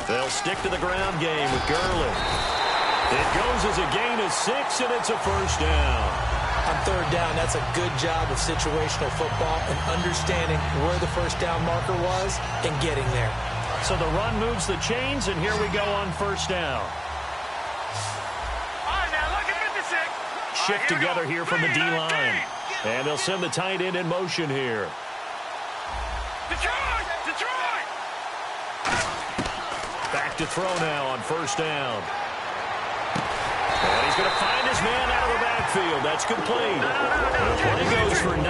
They'll stick to the ground game with Gurley. It goes as a gain of 6, and it's a first down. On 3rd down, that's a good job of situational football and understanding where the first down marker was and getting there. So the run moves the chains, and here we go on first down. Shift together here from the D-line. And they'll send the tight end in motion here. Detroit! Back to throw now on first down. And he's going to find his man out of the backfield. That's complete. The play goes for 19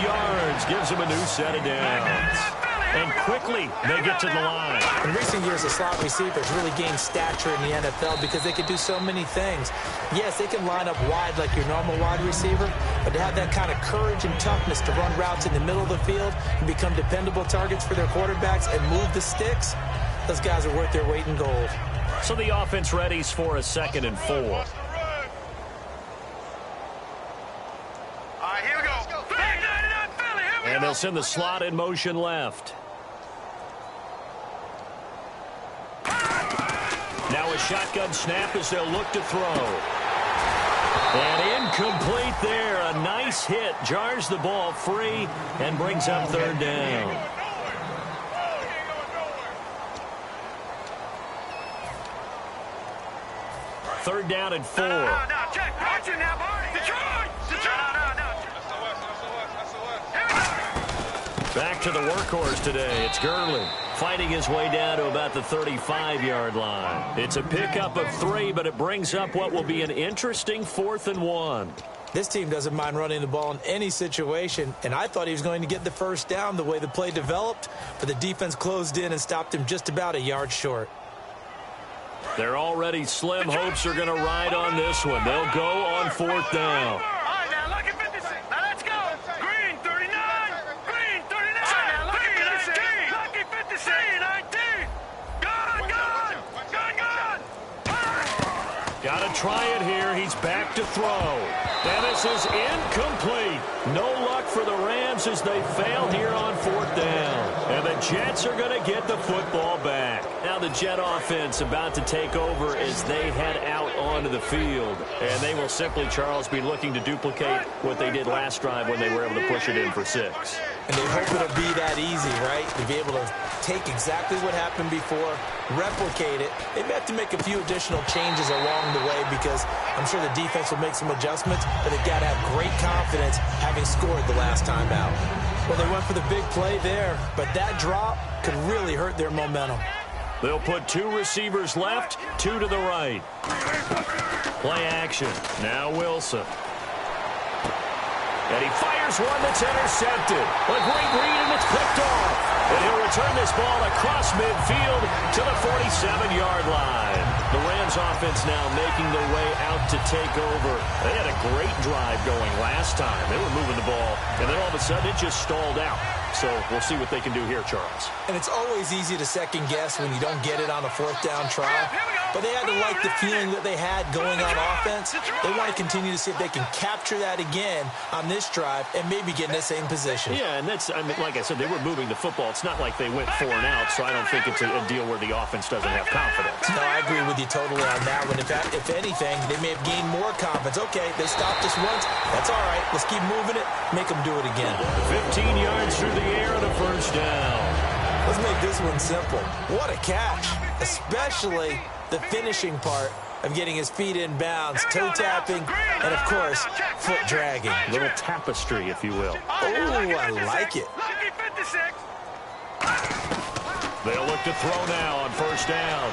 yards. Gives him a new set of downs. And quickly, they get to the line. In recent years, the slot receivers really gained stature in the NFL because they can do so many things. Yes, they can line up wide like your normal wide receiver, but to have that kind of courage and toughness to run routes in the middle of the field and become dependable targets for their quarterbacks and move the sticks, those guys are worth their weight in gold. So the offense readies for a 2nd and 4. All right, here we go. And they'll send the slot in motion left. Now a shotgun snap as they'll look to throw. And incomplete there. A nice hit. Jars the ball free and brings up 3rd down. Third down and 4. Check. Watch it now, boy. Detroit. Back to the workhorse today. It's Gurley fighting his way down to about the 35-yard line. It's a pickup of 3, but it brings up what will be an interesting 4th and 1. This team doesn't mind running the ball in any situation, and I thought he was going to get the first down the way the play developed, but the defense closed in and stopped him just about a yard short. They're already slim. Hopes are going to ride on this one. They'll go on 4th down. Got to try it here. He's back to throw. And this is incomplete. No luck for the Rams as they fail here on 4th down. And the Jets are going to get the football back. Now the Jet offense about to take over as they head out onto the field. And they will simply, Charles, be looking to duplicate what they did last drive when they were able to push it in for 6. And they hope it'll be that easy, right? To be able to take exactly what happened before, replicate it. They may have to make a few additional changes along the way because I'm sure the defense will make some adjustments, but they've got to have great confidence having scored the last time out. Well, they went for the big play there, but that drop could really hurt their momentum. They'll put 2 receivers left, 2 to the right. Play action. Now Wilson. And he fires one that's intercepted. A great read, and it's picked off. And he'll return this ball across midfield to the 47-yard line. The Rams offense now making their way out to take over. They had a great drive going last time. They were moving the ball, and then all of a sudden it just stalled out. So we'll see what they can do here, Charles. And it's always easy to second guess when you don't get it on a 4th down try. But they had to like the feeling that they had going on offense. They want to continue to see if they can capture that again on this drive and maybe get in the same position. Yeah, and that's, I mean, like I said, they were moving the football. It's not like they went 4 and out, so I don't think it's a deal where the offense doesn't have confidence. No, I agree with you totally on that one. If anything, they may have gained more confidence. Okay, they stopped us once. That's all right. Let's keep moving it. Make them do it again. 15 yards through the air and a 1st down. Let's make this one simple. What a catch, especially the finishing part of getting his feet in bounds, toe tapping, and, of course, foot dragging. Little tapestry, if you will. Oh, I like it. They'll look to throw now on 1st down.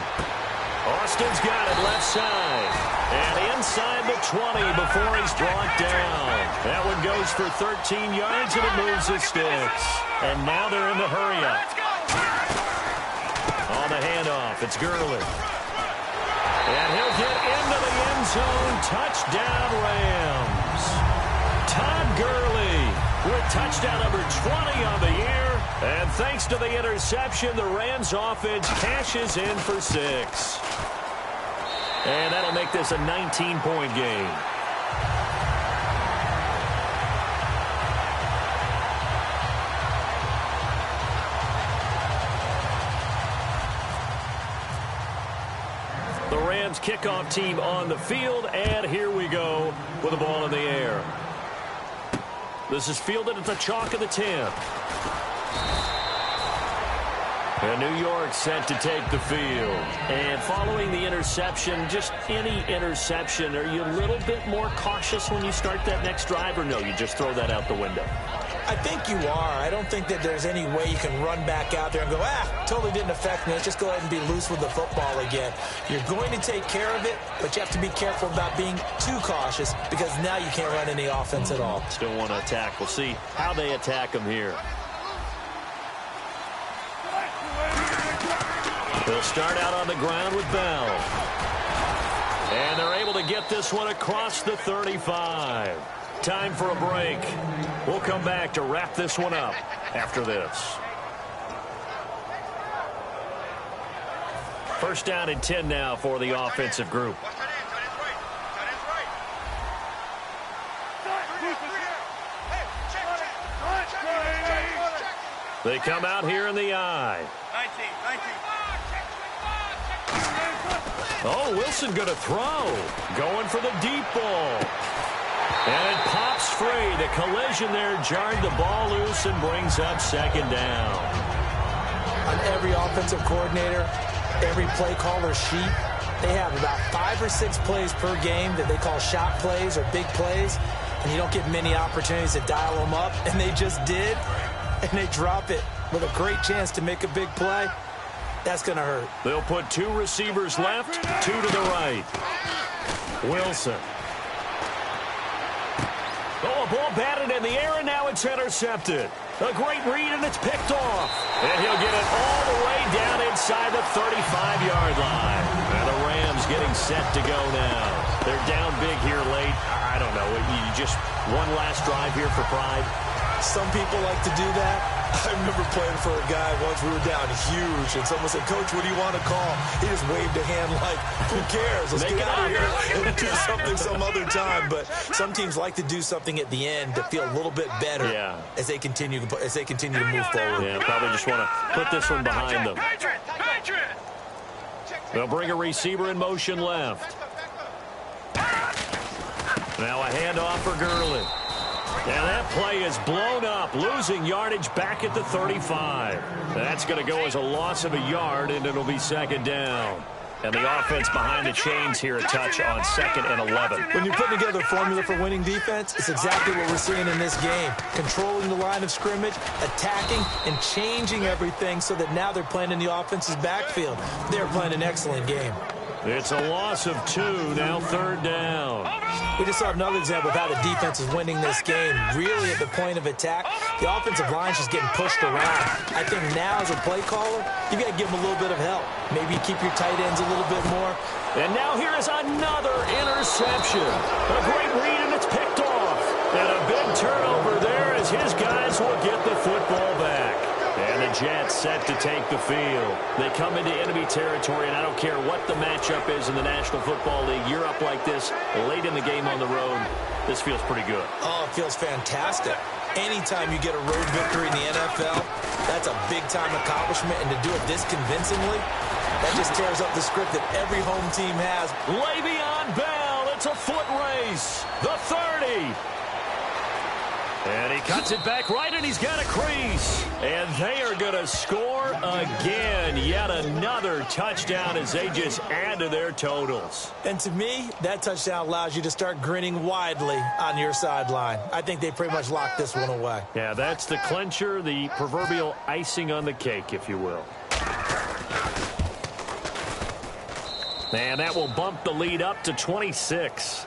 Austin's got it left side. And inside the 20 before he's brought down. That one goes for 13 yards, and it moves the sticks. And now they're in the hurry-up. On the handoff, it's Gurley. And he'll get into the end zone. Touchdown, Rams. Todd Gurley with touchdown number 20 on the year. And thanks to the interception, the Rams offense cashes in for 6. And that'll make this a 19-point game. The Rams kickoff team on the field, and here we go with the ball in the air. This is fielded at the chalk of the 10. And New York set to take the field. And following the interception, just any interception, are you a little bit more cautious when you start that next drive, or no, you just throw that out the window? I think you are. I don't think that there's any way you can run back out there and go, totally didn't affect me. Let's just go ahead and be loose with the football again. You're going to take care of it, but you have to be careful about being too cautious because now you can't run any offense at all. Still want to attack. We'll see how they attack them here. They'll start out on the ground with Bell. And they're able to get this one across the 35. Time for a break. We'll come back to wrap this one up after this. First down and 10 now for the offensive group. They come out here in the eye. 19. Oh, Wilson going to throw. Going for the deep ball. And it pops free. The collision there jarred the ball loose and brings up second down. On every offensive coordinator, every play caller sheet, they have about 5 or 6 plays per game that they call shot plays or big plays, and you don't get many opportunities to dial them up, and they just did, and they drop it with a great chance to make a big play. That's going to hurt. They'll put 2 receivers left, 2 to the right. Wilson. Oh, a ball batted in the air, and now it's intercepted. A great read, and it's picked off. And he'll get it all the way down inside the 35-yard line. And the Rams getting set to go now. They're down big here late. I don't know. You just one last drive here for pride. Some people like to do that. I remember playing for a guy once. We were down huge, and someone said, "Coach, what do you want to call?" He just waved a hand like, "Who cares? Let's get out of here and do something some other time." But some teams like to do something at the end to feel a little bit better as they continue to move forward. Yeah, probably just want to put this one behind them. They'll bring a receiver in motion left. Now a handoff for Gurley. And that play is blown up, losing yardage back at the 35. That's going to go as a loss of a yard, and it'll be second down. And the offense behind the chains here a touch on 2nd and 11. When you're putting together a formula for winning defense, it's exactly what we're seeing in this game. Controlling the line of scrimmage, attacking, and changing everything so that now they're playing in the offense's backfield. They're playing an excellent game. It's a loss of 2, now 3rd down. We just saw another example of how the defense is winning this game. Really at the point of attack, the offensive line's just getting pushed around. I think now as a play caller, you've got to give them a little bit of help. Maybe keep your tight ends a little bit more. And now here is another interception. A great read, and it's picked off. And a big turnover there as his guys will get the football back. And the Jets set to take the field. They come into enemy territory, and I don't care what the matchup is in the National Football League. You're up like this late in the game on the road. This feels pretty good. Oh, it feels fantastic. Anytime you get a road victory in the NFL, that's a big-time accomplishment. And to do it this convincingly, that just tears up the script that every home team has. Le'Veon Bell, it's a foot race. The 30. And he cuts it back right, and he's got a crease. And they are going to score again. Yet another touchdown as they just add to their totals. And to me, that touchdown allows you to start grinning widely on your sideline. I think they pretty much locked this one away. Yeah, that's the clincher, the proverbial icing on the cake, if you will. And that will bump the lead up to 26.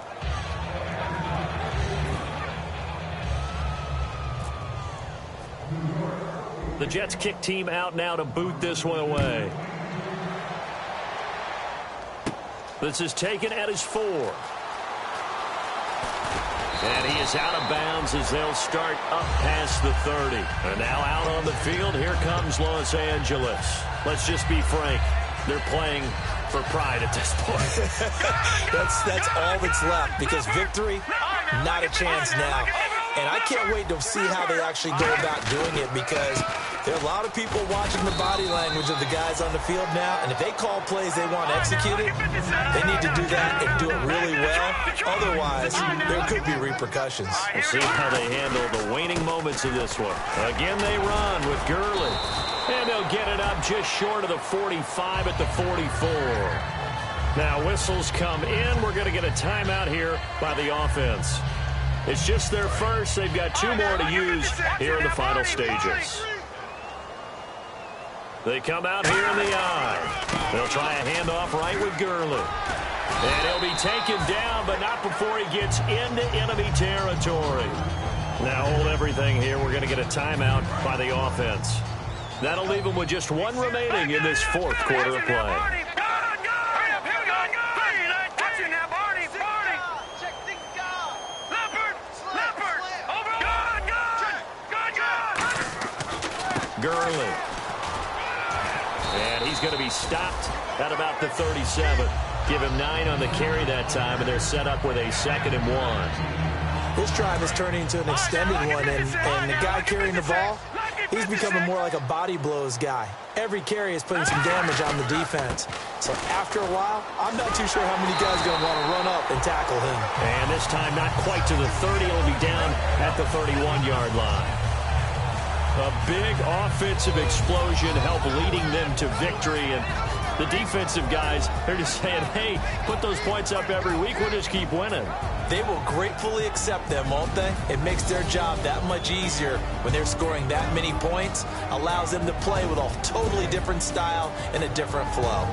The Jets kick team out now to boot this one away. This is taken at his 4. And he is out of bounds as they'll start up past the 30. And now out on the field, here comes Los Angeles. Let's just be frank. They're playing for pride at this point. That's all that's left, because victory, not a chance now. And I can't wait to see how they actually go about doing it, because there are a lot of people watching the body language of the guys on the field now, and if they call plays they want executed, they need to do that and do it really well. Otherwise, there could be repercussions. We'll see how they handle the waning moments of this one. Again, they run with Gurley. And they'll get it up just short of the 45 at the 44. Now whistles come in. We're going to get a timeout here by the offense. It's just their first. They've got 2 more to use here in the final stages. They come out here in the eye. They'll try a handoff right with Gurley. And he'll be taken down, but not before he gets into enemy territory. Now hold everything here. We're going to get a timeout by the offense. That'll leave them with just 1 remaining in this 4th quarter of play. Gurley. And he's going to be stopped at about the 37. Give him 9 on the carry that time, and they're set up with a 2nd and 1. This drive is turning into an extended one, and the guy carrying the ball, he's becoming more like a body blows guy. Every carry is putting some damage on the defense. So after a while, I'm not too sure how many guys are going to want to run up and tackle him. And this time not quite to the 30. He'll be down at the 31-yard line. A big offensive explosion helped leading them to victory. And the defensive guys, they're just saying, hey, put those points up every week. We'll just keep winning. They will gratefully accept them, won't they? It makes their job that much easier when they're scoring that many points. Allows them to play with a totally different style and a different flow.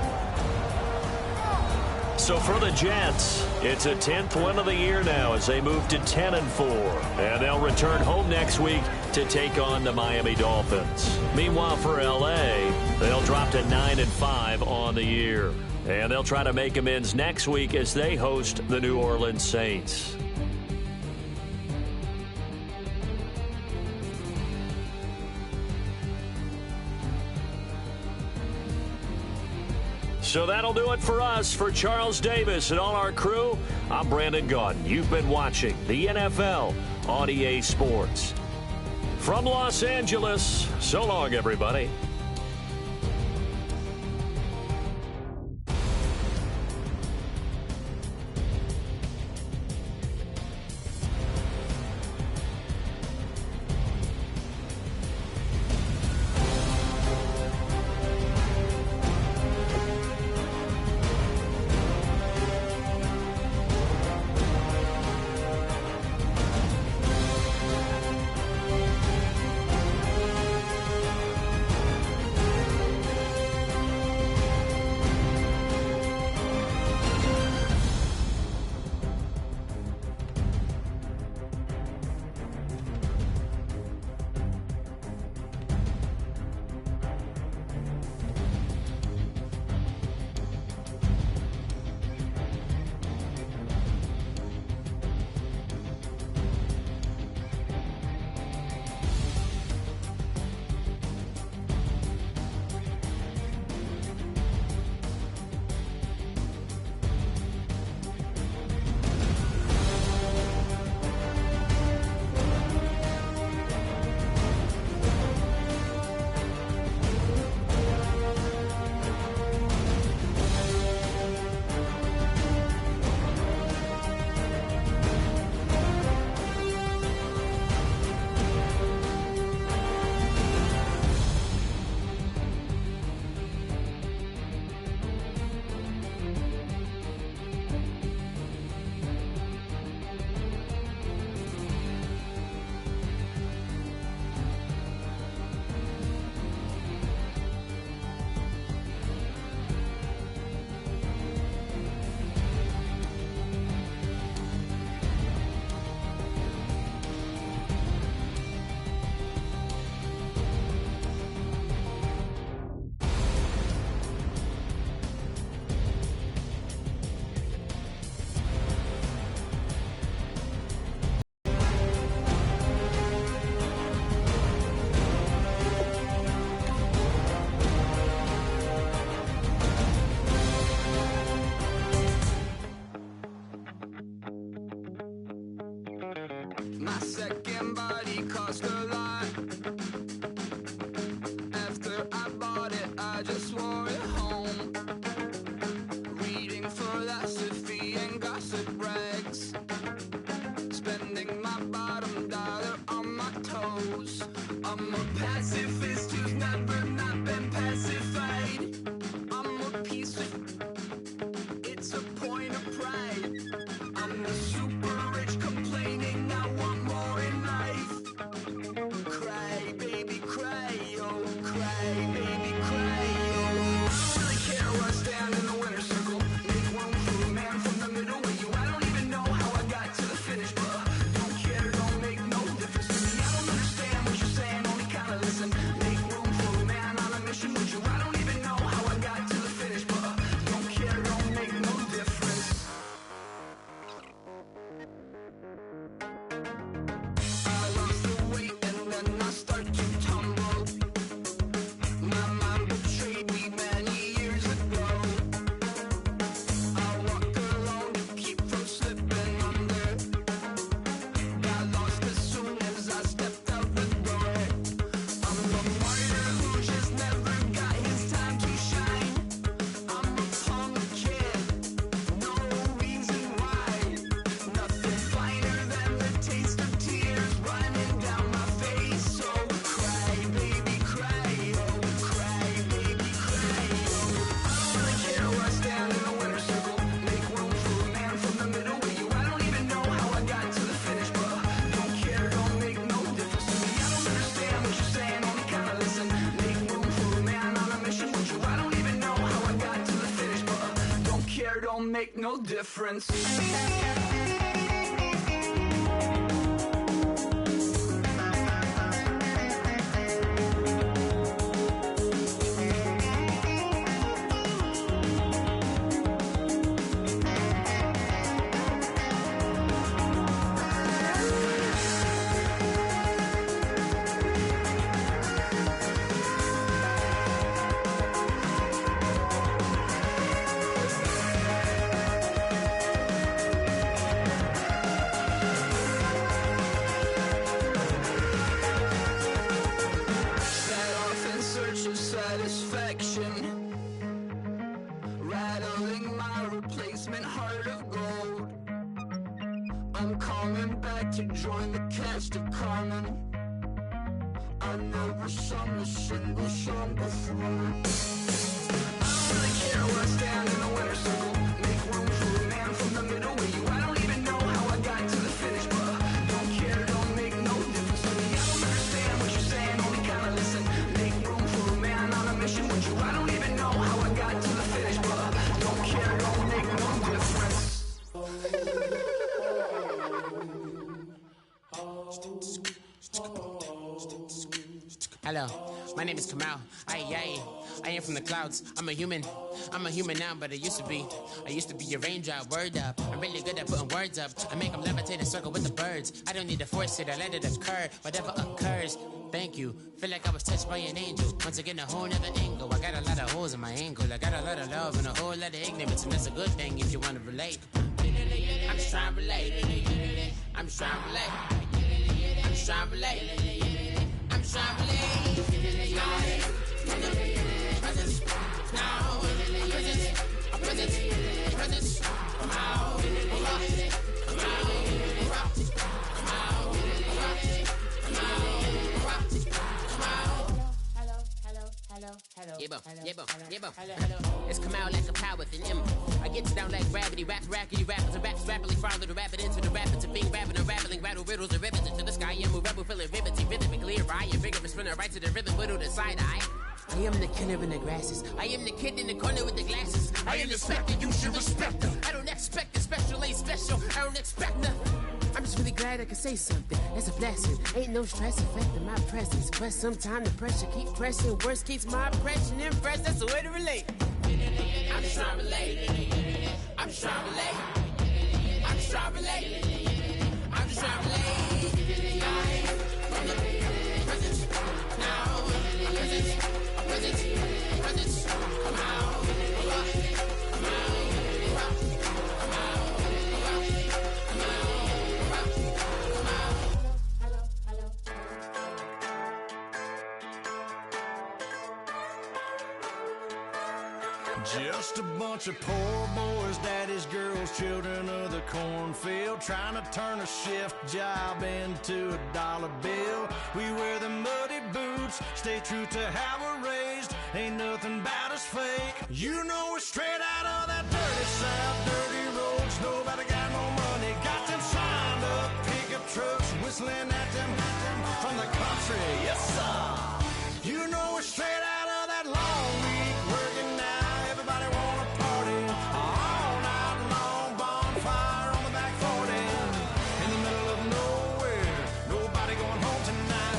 So for the Jets, it's a 10th win of the year now as they move to 10-4. And they'll return home next week to take on the Miami Dolphins. Meanwhile, for L.A., they'll drop to 9-5 on the year. And they'll try to make amends next week as they host the New Orleans Saints. So that'll do it for us. For Charles Davis and all our crew, I'm Brandon Gaudin. You've been watching the NFL on EA Sports. From Los Angeles, so long, everybody. don't make no difference. Rattling my replacement heart of gold. I'm coming back to join the cast of Carmen. I never sung a single song before. I don't really care where I stand in the winner's circle. Make room for a man from the middle with you. I don't even know how I got to the finish, but don't care, don't make no difference to me. I don't understand what you're saying, only kinda listen. Make room for a man on a mission with you. I don't even know how I got to the finish, but don't care, don't make no difference. Hello, my name is Kamal. I am from the clouds. I'm a human now, but I used to be a raindrop. Word up, I'm really good at putting words up. I make them levitate and circle with the birds. I don't need to force it, I let it occur. Whatever occurs, thank you. Feel like I was touched by an angel. Once again, a whole nother angle. I got a lot of holes in my angle. I got a lot of love and a whole lot of ignorance, and that's a good thing if you want to relate. I'm just trying to relate. I'm just trying to relate. I'm just trying to relate. I'm just trying to relate. It's come out like a power with an M. I get down like gravity, rackety rappers and raps rapidly follow the rapid into the rapids of being rapping and rattling, rattle riddles and rivets into the sky. I'm a rebel, feeling riveting, rhythmically clear. I am vigorous, spinner right to the rhythm, widow to side eye. I am the killer in the grasses. I am the kid in the corner with the glasses. I am the specter, you should respect her. I don't expect the special, ain't special. I don't expect nothing. I'm just really glad I can say something. That's a blessing. Ain't no stress affecting my presence. But sometimes the pressure keep pressing. Worst keeps my impression impressed. That's the way to relate. I'm just trying to relate. I'm just trying to relate. I'm just trying to relate. I'm just trying to relate. From the presence, now, presence, presence, come out, come out, come out. Just a bunch of poor boys, daddy's girls, children of the cornfield, trying to turn a shift job into a dollar bill. We wear the muddy boots, stay true to how we're raised. Ain't nothing about us fake. You know we're straight out of that dirty south, dirty roads. Nobody got no money, got them signed up pickup trucks, whistling at them from the country. Yes, sir. You know we're straight out of that long week working now. Everybody wanna party all night long, bonfire on the back 40 in the middle of nowhere. Nobody going home tonight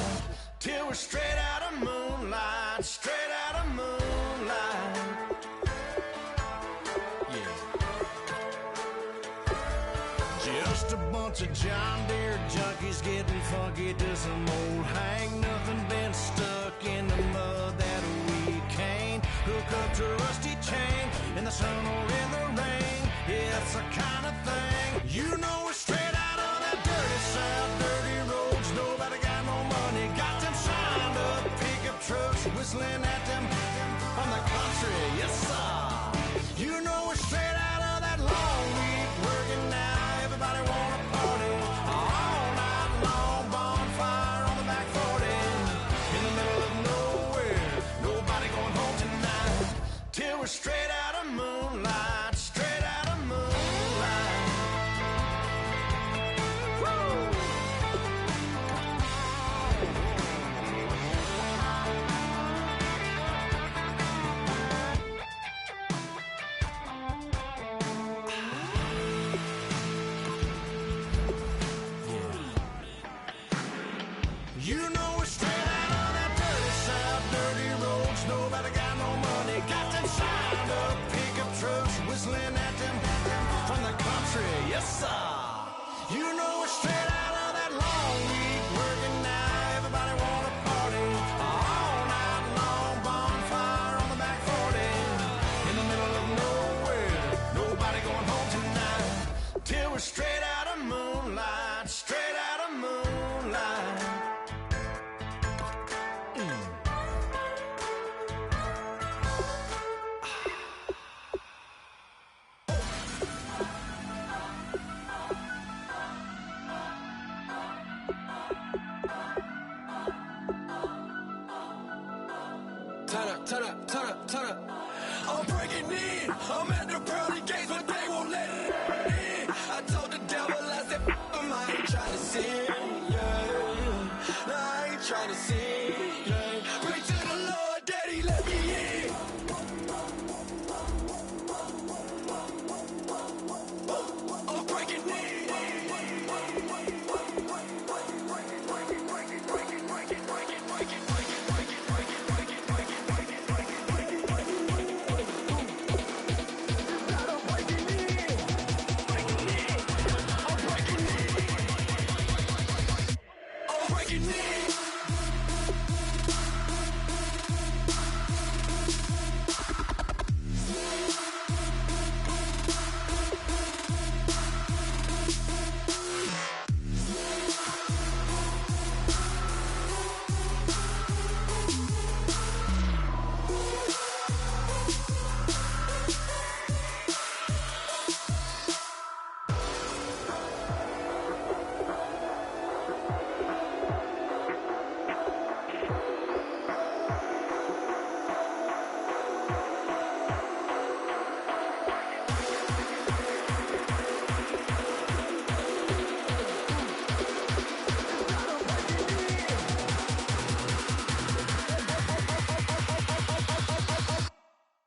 till we're straight out of moonlight, straight out of moonlight. Yeah. Just a bunch of John Deere junkies getting funky to some old hang. Nothing been stuck in the mud that we can't hook up to a rusty chain in the sun or in the rain. Yeah, it's the kind of thing. You know we're straight out of that dirty south, dirty roads. Nobody got no money, got them signed up pickup trucks, whistling at them from the country. Yes, sir. You know we're straight out of that long week working now. Everybody wanna party all night long, bonfire on the back 40 in the middle of nowhere. Nobody going home tonight till we're straight out of moonlight, straight out of moonlight. Woo! turn up. I'm breaking in. I'm at the pearly gates, but they won't let it in. I told the devil, I said, I ain't trying to sin, yeah. No, I ain't trying to sin, yeah. Pray to the Lord that he let me in.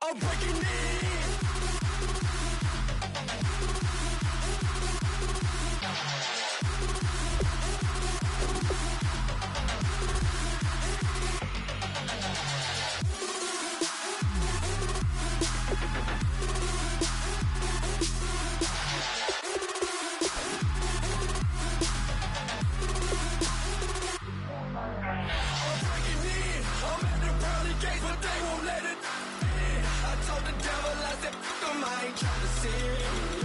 I'm breaking in. I told the devil, I said, I ain't trying to sin.